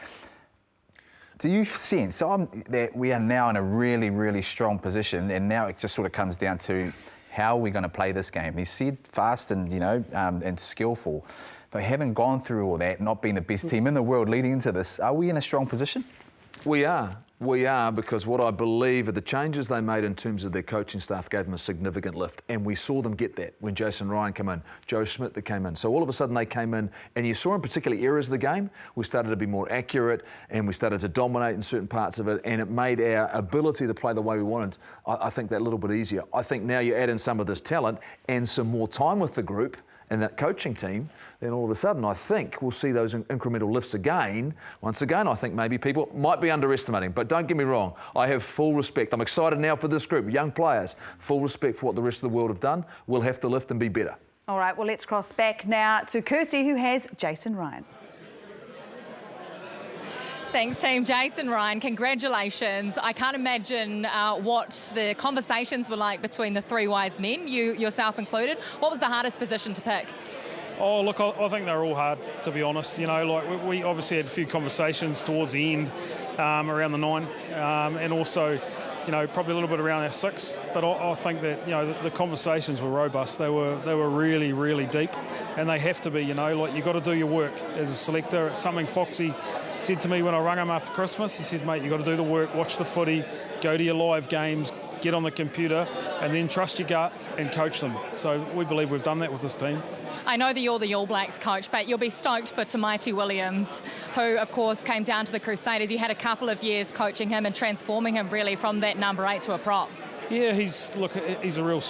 Do you sense that we are now in a really, really strong position, and now it just sort of comes down to how are we going to play this game? He's said fast and, you know, and skillful. But having gone through all that, not being the best team in the world leading into this, are we in a strong position? We are. We are, because what I believe are the changes they made in terms of their coaching staff gave them a significant lift, and we saw them get that when Jason Ryan came in, Joe Schmidt that came in. So all of a sudden they came in, and you saw in particular areas of the game, we started to be more accurate and we started to dominate in certain parts of it, and it made our ability to play the way we wanted, I think, that little bit easier. I think now you add in some of this talent and some more time with the group and that coaching team, then all of a sudden I think we'll see those incremental lifts again. Once again, I think maybe people might be underestimating, but don't get me wrong, I have full respect. I'm excited now for this group, young players, full respect for what the rest of the world have done. We'll have to lift and be better. All right, well, let's cross back now to Kirsty, who has Jason Ryan. Thanks, team. Jason Ryan, congratulations. I can't imagine what the conversations were like between the three wise men, you yourself included. What was the hardest position to pick? Oh, look, I think they're all hard, to be honest. You know, like we obviously had a few conversations towards the end around the 9, and also, you know, probably a little bit around our 6. But I think that, you know, the conversations were robust. They were really, really deep, and they have to be. You know, like, you got to do your work as a selector. It's something Foxy said to me when I rung him after Christmas. He said, mate, you got to do the work, watch the footy, go to your live games, get on the computer, and then trust your gut and coach them. So we believe we've done that with this team. I know that you're the All Blacks coach, but you'll be stoked for Tamaiti Williams, who, of course, came down to the Crusaders. You had a couple of years coaching him and transforming him, really, from that number 8 to a prop. Yeah, he's a real,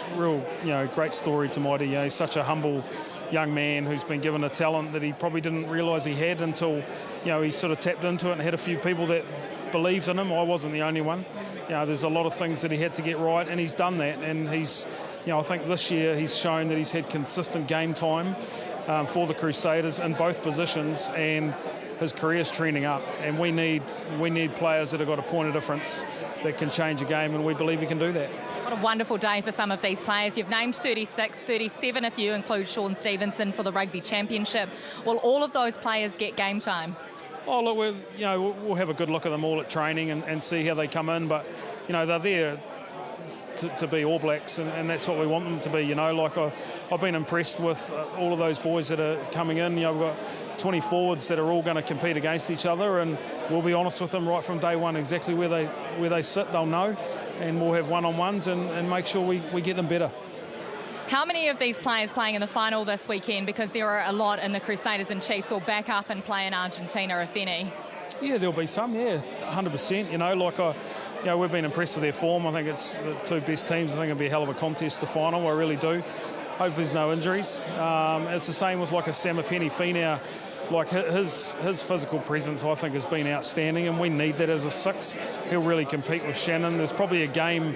you know, great story, Tamaiti. You know, he's such a humble young man who's been given a talent that he probably didn't realise he had until, you know, he sort of tapped into it and had a few people that believed in him. I wasn't the only one. You know, there's a lot of things that he had to get right, and he's done that. And he's, you know, I think this year he's shown that he's had consistent game time for the Crusaders in both positions, and his career's trending up. And we need players that have got a point of difference that can change a game, and we believe he can do that. What a wonderful day for some of these players. You've named 36, 37 if you include Sean Stevenson for the Rugby Championship. Will all of those players get game time? Oh, look, we'll have a good look at them all at training and see how they come in, but, you know, they're there to be All Blacks, and that's what we want them to be. You know, like I've been impressed with all of those boys that are coming in. You know, we've got 20 forwards that are all going to compete against each other, and we'll be honest with them right from day one, exactly where they sit, they'll know, and we'll have one-on-ones and make sure we get them better. How many of these players playing in the final this weekend, because there are a lot in the Crusaders and Chiefs, will back up and play in Argentina, if any? Yeah, there'll be some, 100%. You know, like we've been impressed with their form. I think it's the two best teams. I think it'll be a hell of a contest, the final. I really do. Hopefully there's no injuries. It's the same with like a Samipeni Finau. Like his physical presence, I think, has been outstanding, and we need that as a 6. He'll really compete with Shannon. There's probably a game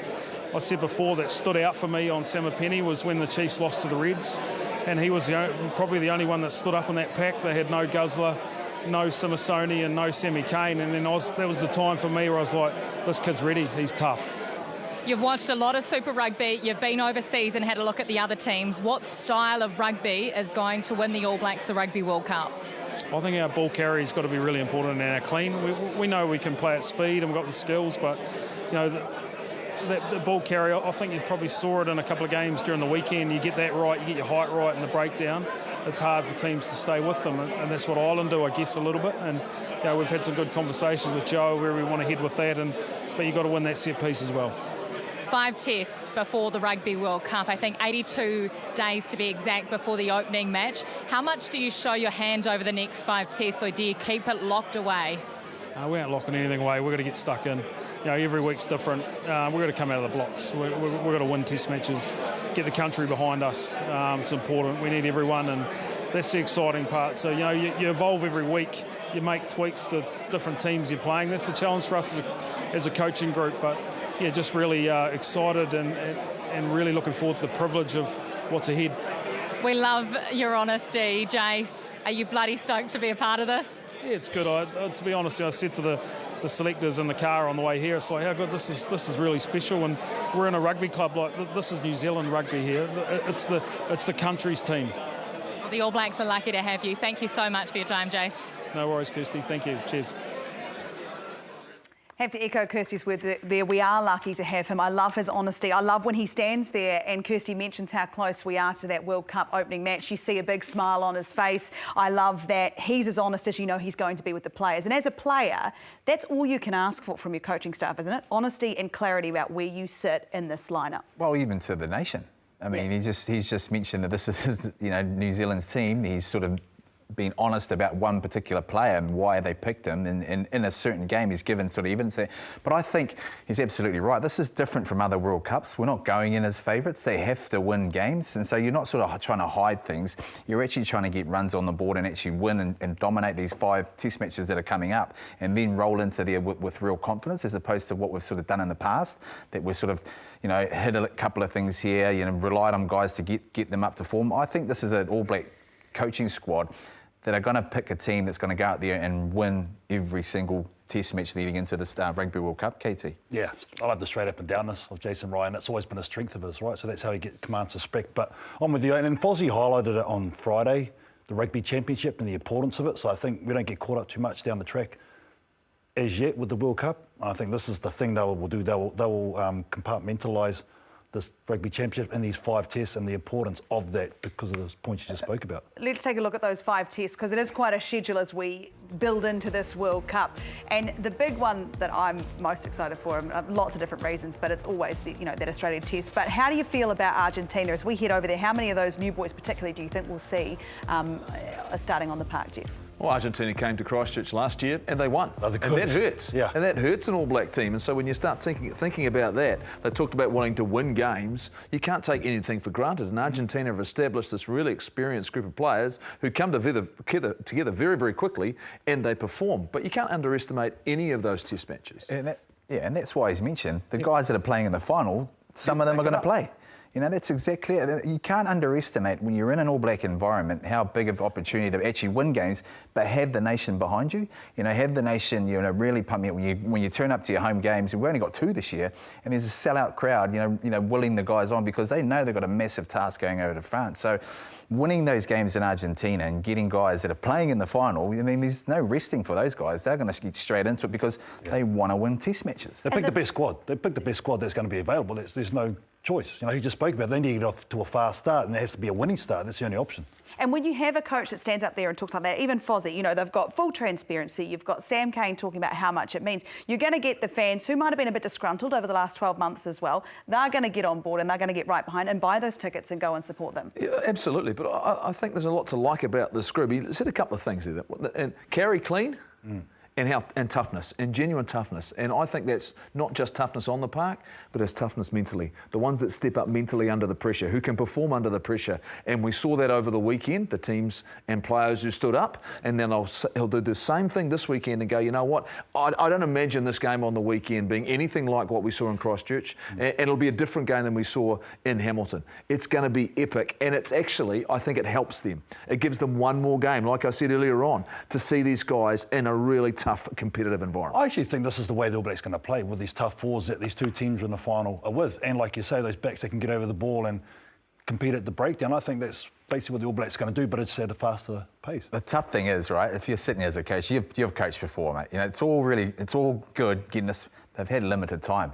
I said before that stood out for me on Samipeni was when the Chiefs lost to the Reds, and he was probably the only one that stood up in that pack. They had no Guzzler, no Simisoni, and no Sammy Kane, and then that was the time for me where I was like, this kid's ready, he's tough. You've watched a lot of Super Rugby, you've been overseas and had a look at the other teams. What style of rugby is going to win the All Blacks the Rugby World Cup? I think our ball carry's got to be really important and our clean. We know we can play at speed and we've got the skills, but you know the ball carry. I think you probably saw it in a couple of games during the weekend. You get that right, you get your height right in the breakdown. It's hard for teams to stay with them, and that's what Ireland do, I guess, a little bit. And you know, we've had some good conversations with Joe where we want to head with that, but you've got to win that set piece as well. 5 tests before the Rugby World Cup, I think 82 days to be exact before the opening match. How much do you show your hand over the next 5 tests, or do you keep it locked away? We aren't locking anything away. We've got to get stuck in. You know, every week's different. We've got to come out of the blocks. We've got to win test matches, get the country behind us. It's important. We need everyone, and that's the exciting part. So, you know, you evolve every week. You make tweaks to different teams you're playing. That's the challenge for us as a coaching group. But yeah, just really excited and really looking forward to the privilege of what's ahead. We love your honesty, Jace. Are you bloody stoked to be a part of this? Yeah, it's good. To be honest, I said to the selectors in the car on the way here, it's like, how good, this is really special, and we're in a rugby club like this is New Zealand rugby here. It's the country's team. Well, the All Blacks are lucky to have you. Thank you so much for your time, Jace. No worries, Kirsty. Thank you. Cheers. Have to echo Kirsty's word there. We are lucky to have him. I love his honesty. I love when he stands there and Kirsty mentions how close we are to that World Cup opening match. You see a big smile on his face. I love that he's as honest as you know he's going to be with the players. And as a player, that's all you can ask for from your coaching staff, isn't it? Honesty and clarity about where you sit in this lineup. Well, even to the nation. I mean, he's just mentioned that this is New Zealand's team. He's sort of being honest about one particular player and why they picked him in a certain game. He's given sort of evidence there. But I think he's absolutely right. This is different from other World Cups. We're not going in as favourites. They have to win games. And so you're not sort of trying to hide things. You're actually trying to get runs on the board and actually win and dominate these 5 test matches that are coming up and then roll into there with real confidence, as opposed to what we've sort of done in the past, that we're sort of, hit a couple of things here, relied on guys to get them up to form. I think this is an All Black coaching squad that are going to pick a team that's going to go out there and win every single test match leading into this Rugby World Cup, KT. Yeah, I love the straight up and downness of Jason Ryan. That's always been a strength of his, right? So that's how he commands respect. But I'm with you. And Fozzie highlighted it on Friday, the Rugby Championship and the importance of it. So I think we don't get caught up too much down the track as yet with the World Cup. I think this is the thing they will do. They will compartmentalise this Rugby Championship and these 5 tests and the importance of that because of the points you just spoke about. Let's take a look at those 5 tests because it is quite a schedule as we build into this World Cup. And the big one that I'm most excited for, lots of different reasons, but it's always that Australian test. But how do you feel about Argentina as we head over there? How many of those new boys particularly do you think we'll see starting on the park, Jeff? Well, Argentina came to Christchurch last year and they won. Oh, and that hurts. Yeah. And that hurts an All Black team. And so when you start thinking about that, they talked about wanting to win games. You can't take anything for granted. And Argentina have established this really experienced group of players who come together very, very quickly and they perform. But you can't underestimate any of those test matches. And that's why he's mentioned the guys that are playing in the final, some of them are going to play. That's exactly it. You can't underestimate when you're in an All Black environment how big of an opportunity to actually win games, but have the nation behind you. Have the nation, really pump you up. When you turn up to your home games, we've only got 2 this year, and there's a sellout crowd, willing the guys on because they know they've got a massive task going over to France. So winning those games in Argentina and getting guys that are playing in the final, there's no resting for those guys. They're going to get straight into it because they want to win test matches. They picked the best squad. They picked the best squad that's going to be available. There's no choice. He just spoke about it. They need to get off to a fast start, and there has to be a winning start. That's the only option. And when you have a coach that stands up there and talks like that, even Fozzie, they've got full transparency. You've got Sam Cane talking about how much it means. You're going to get the fans who might have been a bit disgruntled over the last 12 months as well. They're going to get on board and they're going to get right behind and buy those tickets and go and support them. Yeah, absolutely. But I think there's a lot to like about this group. He said a couple of things there. And carry clean. And toughness, and genuine toughness. And I think that's not just toughness on the park, but it's toughness mentally. The ones that step up mentally under the pressure, who can perform under the pressure. And we saw that over the weekend, the teams and players who stood up. And then he'll do the same thing this weekend and go, you know what, I don't imagine this game on the weekend being anything like what we saw in Christchurch. And it'll be a different game than we saw in Hamilton. It's going to be epic. And it's actually, I think it helps them. It gives them one more game, like I said earlier on, to see these guys in a really tough, competitive environment. I actually think this is the way the All Blacks going to play, with these tough forwards that these 2 teams in the final are with. And like you say, those backs that can get over the ball and compete at the breakdown. I think that's basically what the All Blacks are going to do, but it's at a faster pace. The tough thing is, right, if you're sitting as a coach, you've coached before, mate. You know, it's all good getting this. They've had limited time.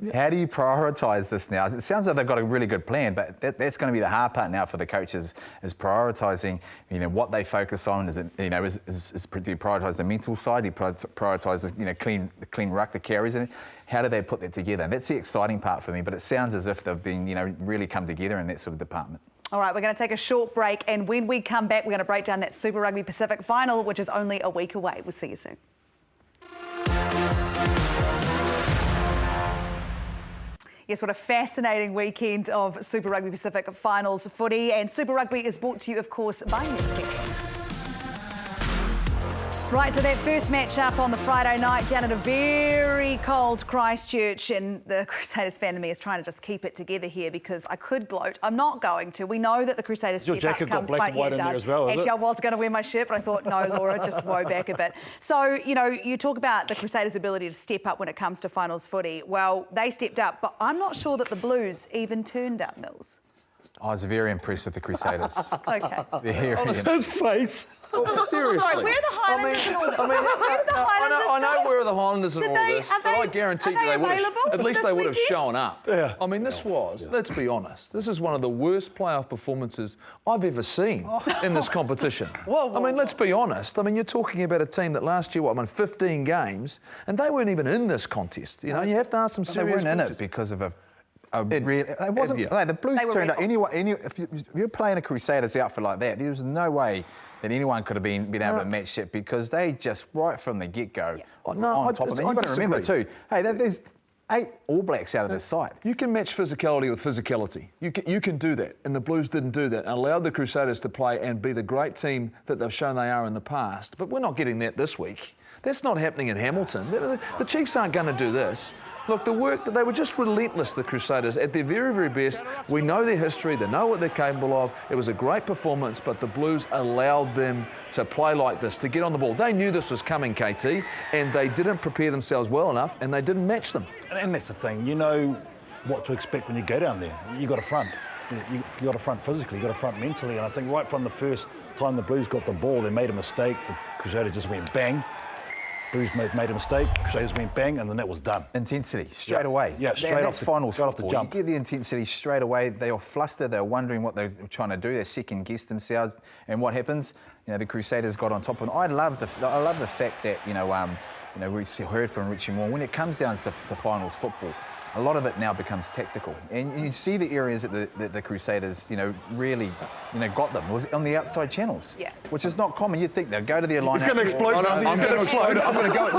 Yeah. How do you prioritise this now? It sounds like they've got a really good plan, but that's going to be the hard part now for the coaches, is prioritising, you know, what they focus on. Is it, you know, do you prioritise the mental side? Do you prioritise, you know, the clean ruck, the carries, and how do they put that together? And that's the exciting part for me. But it sounds as if they've been, you know, really come together in that sort of department. All right, we're going to take a short break, and when we come back, we're going to break down that Super Rugby Pacific final, which is only a week away. We'll see you soon. Yes, what a fascinating weekend of Super Rugby Pacific finals footy. And Super Rugby is brought to you, of course, by Lipovitan-D. Right, so that first match up on the Friday night down at a very cold Christchurch, and the Crusaders fan in me is trying to just keep it together here because I could gloat. I'm not going to. We know that the Crusaders Your step up jacket comes got black and white in there as well, Actually, I was going to wear my shirt, but I thought, no, Laura, just woe back a bit. So, you know, you talk about the Crusaders' ability to step up when it comes to finals footy. Well, they stepped up, but I'm not sure that the Blues even turned up, Mills. I was very impressed with the Crusaders. It's okay. His face. Oh, seriously. Sorry, where are the Highlanders and all this? Where did the Highlanders I know where are the Highlanders and all this, but I guarantee you they would have, at least they would have shown up. Yeah. I mean, this was, let's be honest, this is one of the worst playoff performances I've ever seen in this competition. I mean, let's be honest. I mean, you're talking about a team that last year, won 15 games, and they weren't even in this contest. You know, you have to ask some serious questions. They weren't in it because of it wasn't. The Blues turned up. If you're playing the Crusaders outfit like that, there was no way that anyone could have been able to match it because they just right from the get-go on top of it. You've got to remember too. Hey, there's 8 All Blacks out of this side. You can match physicality with physicality. You can do that, and the Blues didn't do that and allowed the Crusaders to play and be the great team that they've shown they are in the past. But we're not getting that this week. That's not happening in Hamilton. The Chiefs aren't going to do this. Look, they were just relentless, the Crusaders, at their very, very best. We know their history, they know what they're capable of. It was a great performance, but the Blues allowed them to play like this, to get on the ball. They knew this was coming, KT, and they didn't prepare themselves well enough, and they didn't match them. And that's the thing, you know what to expect when you go down there. You got to front. You got to front physically, you got to front mentally, and I think right from the first time the Blues got the ball, they made a mistake. The Crusaders just went bang. Blues made a mistake, Crusaders went bang, and then that was done. Intensity, straight away. Yeah, straight off the jump. You give the intensity straight away. They were flustered, they were wondering what they were trying to do, they second-guessed themselves, and what happens? You know, the Crusaders got on top of them. I love the fact that, we heard from Richie Moore, when it comes down to the finals football, a lot of it now becomes tactical. And you see the areas that the Crusaders, really, got them. It was on the outside channels, which is not common. You'd think they'd go to their line. He's going to explode. I'm going to explode. I'm going to go.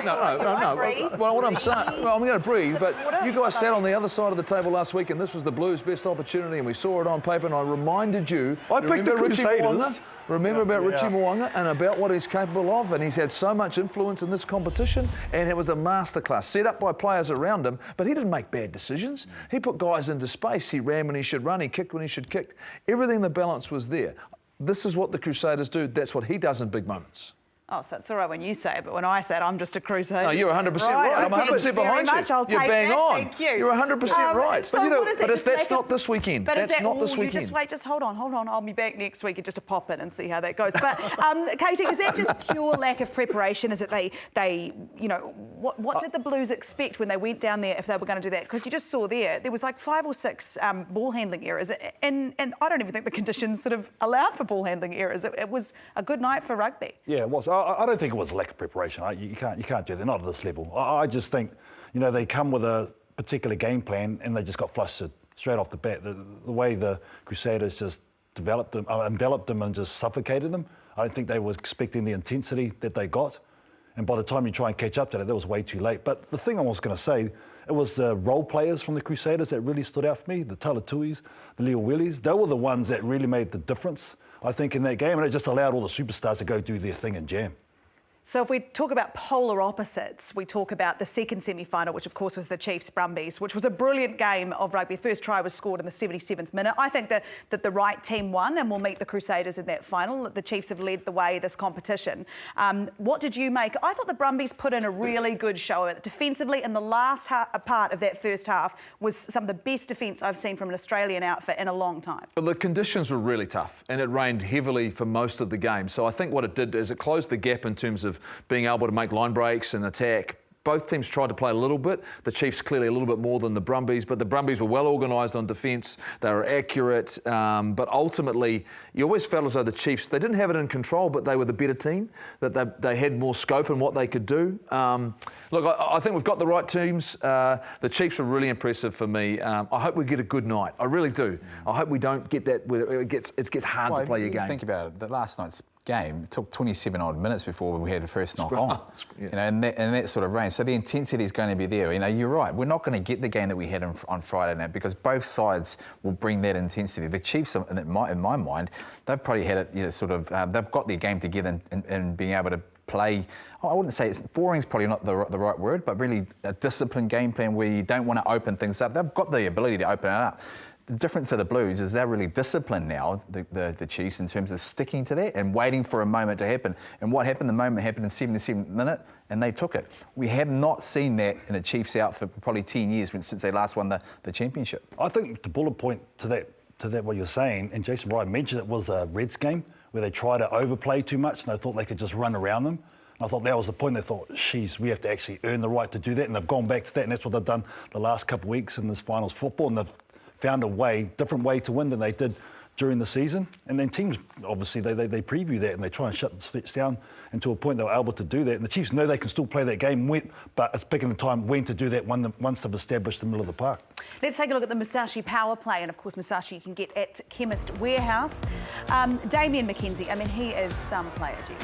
No. Well, what I'm saying, I'm going to breathe, but you guys sat on the other side of the table last week, and this was the Blues' best opportunity, and we saw it on paper, and I reminded you. I picked the Crusaders. Remember about Richie Mo'unga and about what he's capable of, and he's had so much influence in this competition, and it was a masterclass set up by players around him, but he didn't make bad decisions. He put guys into space. He ran when he should run. He kicked when he should kick. Everything, the balance was there. This is what the Crusaders do. That's what he does in big moments. Oh, so it's all right when you say it, but when I say it, I'm just a Crusader. No, you're 100% right. I'm 100% behind you. You're bang on. Thank you. You're 100% right. So what is it? But that's not this weekend. That's not this weekend. Just hold on. I'll be back next week just to pop in and see how that goes. But, Katie, is that just pure lack of preparation? Is it what did the Blues expect when they went down there if they were going to do that? Because you just saw there was like 5 or 6 ball handling errors, and I don't even think the conditions sort of allowed for ball handling errors. It was a good night for rugby. Yeah, it was. I don't think it was a lack of preparation. You can't do that, not at this level. I just think, they come with a particular game plan and they just got flustered straight off the bat. The way the Crusaders just enveloped them and just suffocated them, I don't think they were expecting the intensity that they got. And by the time you try and catch up to that was way too late. But the thing I was going to say, it was the role players from the Crusaders that really stood out for me, the Talatuis, the Leo Willies. They were the ones that really made the difference, I think, in that game. And it just allowed all the superstars to go do their thing and jam. So if we talk about polar opposites, we talk about the second semi-final, which of course was the Chiefs-Brumbies, which was a brilliant game of rugby. The first try was scored in the 77th minute. I think that the right team won and will meet the Crusaders in that final. The Chiefs have led the way this competition. What did you make? I thought the Brumbies put in a really good show. Defensively, in the last part of that first half was some of the best defence I've seen from an Australian outfit in a long time. Well, the conditions were really tough and it rained heavily for most of the game. So I think what it did is it closed the gap in terms of being able to make line breaks and attack. Both teams tried to play a little bit. The Chiefs clearly a little bit more than the Brumbies, but the Brumbies were well organised on defence. They were accurate, but ultimately, you always felt as though the Chiefs, they didn't have it in control, but they were the better team, that they had more scope in what they could do. Look, I think we've got the right teams. The Chiefs were really impressive for me. I hope we get a good night. I really do. I hope we don't get that where it gets hard to play your game. Think about it. The last night's game took 27 odd minutes before we had the first knock on. Yeah. You know, and that sort of rain. So the intensity is going to be there. You know, you're right. We're not going to get the game that we had on Friday night because both sides will bring that intensity. The Chiefs, in my mind, they've probably had it. You know, sort of. They've got their game together and being able to play. I wouldn't say it's boring. Is probably not the right word, but really a disciplined game plan where you don't want to open things up. They've got the ability to open it up. The difference of the Blues is they're really disciplined now, the Chiefs, in terms of sticking to that and waiting for a moment to happen. And what happened? The moment happened in the 77th minute, and they took it. We have not seen that in a Chiefs outfit for probably 10 years since they last won the championship. I think the bullet point to that what you're saying, and Jason Wright mentioned it, was a Reds game where they tried to overplay too much and they thought they could just run around them. I thought that was the point. They thought, we have to actually earn the right to do that, and they've gone back to that, and that's what they've done the last couple of weeks in this finals football, and they've found a different way to win than they did during the season. And then teams, obviously, they preview that and they try and shut the switch down, and to a point they were able to do that. And the Chiefs know they can still play that game, but it's picking the time when to do that once they've established the middle of the park. Let's take a look at the Musashi power play, and of course Musashi you can get at Chemist Warehouse. Damian McKenzie, I mean, he is some player, Jim.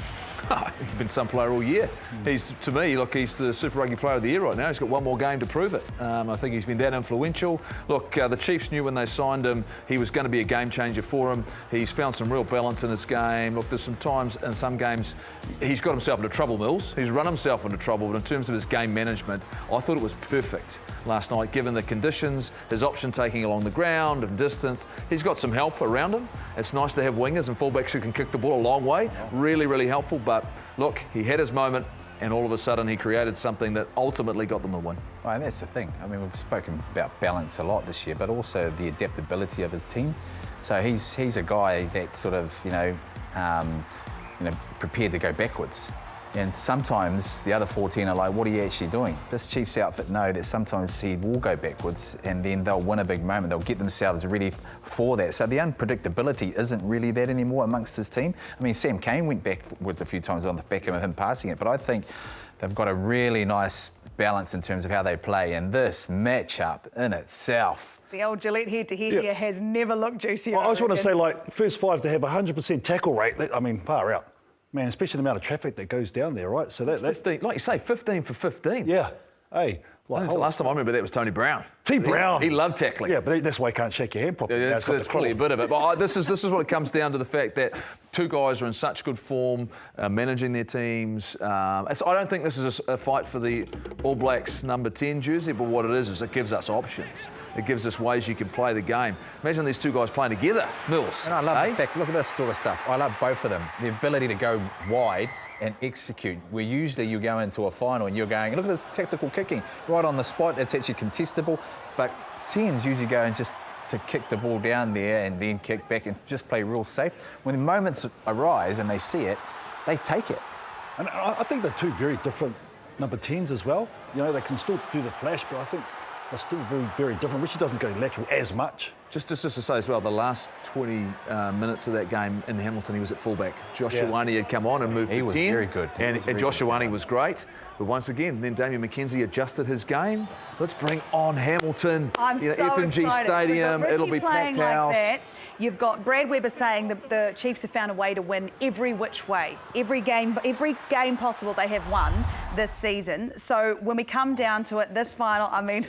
He's been some player all year. To me, look, he's the Super Rugby Player of the Year right now. He's got one more game to prove it. I think he's been that influential. Look, the Chiefs knew when they signed him he was going to be a game changer for him. He's found some real balance in his game. Look, there's some times in some games he's got himself into trouble, Mills. He's run himself into trouble, but in terms of his game management, I thought it was perfect last night, given the conditions, his option taking along the ground and distance. He's got some help around him. It's nice to have wingers and fullbacks who can kick the ball a long way. Really, really helpful. But look, he had his moment, and all of a sudden he created something that ultimately got them the win. Well, and that's the thing. I mean, we've spoken about balance a lot this year, but also the adaptability of his team. So he's a guy that sort of, prepared to go backwards. And sometimes the other 14 are like, what are you actually doing? This Chiefs outfit know that sometimes he will go backwards and then they'll win a big moment. They'll get themselves ready for that. So the unpredictability isn't really that anymore amongst his team. I mean, Sam Cane went backwards a few times on the back of him passing it, but I think they've got a really nice balance in terms of how they play. And this matchup in itself, the old Gillette head-to-head here has never looked juicier. I just want to say, first five to have 100% tackle rate, far out. Man, especially the amount of traffic that goes down there, right? So that's 15, like you say, 15 for 15. Yeah. Hey. Last time I remember that was Tony Brown. Brown. He loved tackling. Yeah, but that's why he can't shake your hand properly. Yeah, that's probably a bit of it. But this is what it comes down to, the fact that two guys are in such good form, managing their teams. I don't think this is a fight for the All Blacks number 10 jersey, but what it is it gives us options. It gives us ways you can play the game. Imagine these two guys playing together, Mills. And I love the fact, look at this sort of stuff. I love both of them. The ability to go wide and execute, where usually you go into a final and you're going, look at this tactical kicking, right on the spot, it's actually contestable, but teams usually go and just to kick the ball down there and then kick back and just play real safe. When the moments arise and they see it, they take it. And I think they're two very different number 10s as well. You know, they can still do the flash, but I think they're still very, very different. Richie doesn't go lateral as much. Just to say as well, the last 20 minutes of that game in Hamilton, he was at fullback. Josh Ioane had come on and moved to 10. He was very good. And Josh Ioane was great. But once again, then Damian McKenzie adjusted his game. Let's bring on Hamilton. I'm so FMG excited. Stadium. It'll be packed house. Like that. You've got Brad Weber saying that the Chiefs have found a way to win every which way. Every game possible they have won this season. So when we come down to it, this final, I mean,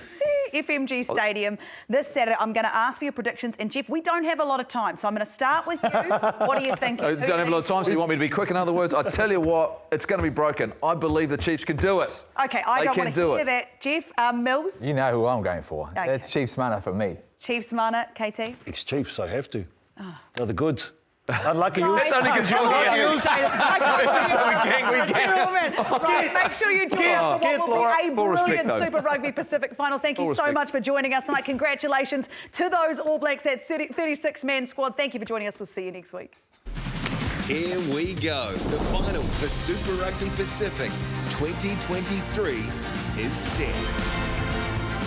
FMG Stadium this Saturday. I'm going to ask for your predictions. And Jeff, we don't have a lot of time, so I'm going to start with you. What do you think? Don't have a lot of time, so you want me to be quick. In other words, I tell you what, it's going to be broken. I believe the Chiefs can do it. Okay, I don't want to hear that. Jeff, Mills? You know who I'm going for. Okay. It's Chiefs mana for me. Chiefs mana, KT? Ex-Chiefs, so have to. They're the goods. Unlucky you. It's only because you're here. It's just so we can. Right, make sure you join us for what will be a brilliant respect, Super Rugby Pacific final. Thank you so much for joining us tonight. Congratulations to those All Blacks, that 36-man squad. Thank you for joining us. We'll see you next week. Here we go. The final for Super Rugby Pacific 2023 is set.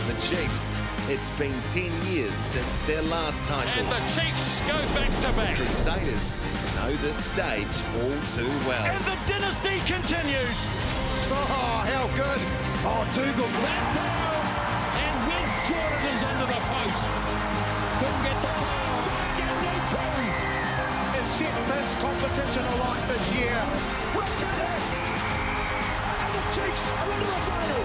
The Chiefs, it's been 10 years since their last title. And the Chiefs go back-to-back. Crusaders know this stage all too well. And the dynasty continues. Oh, how good. Oh, too good. And West Jordan is under the post. Couldn't get the ball. Has set this competition alight this year. And the Chiefs are into the final.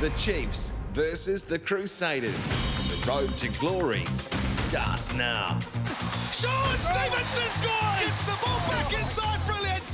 The Chiefs versus the Crusaders. The road to glory starts now. Sean Stevenson scores! Gets the ball back inside, brilliant!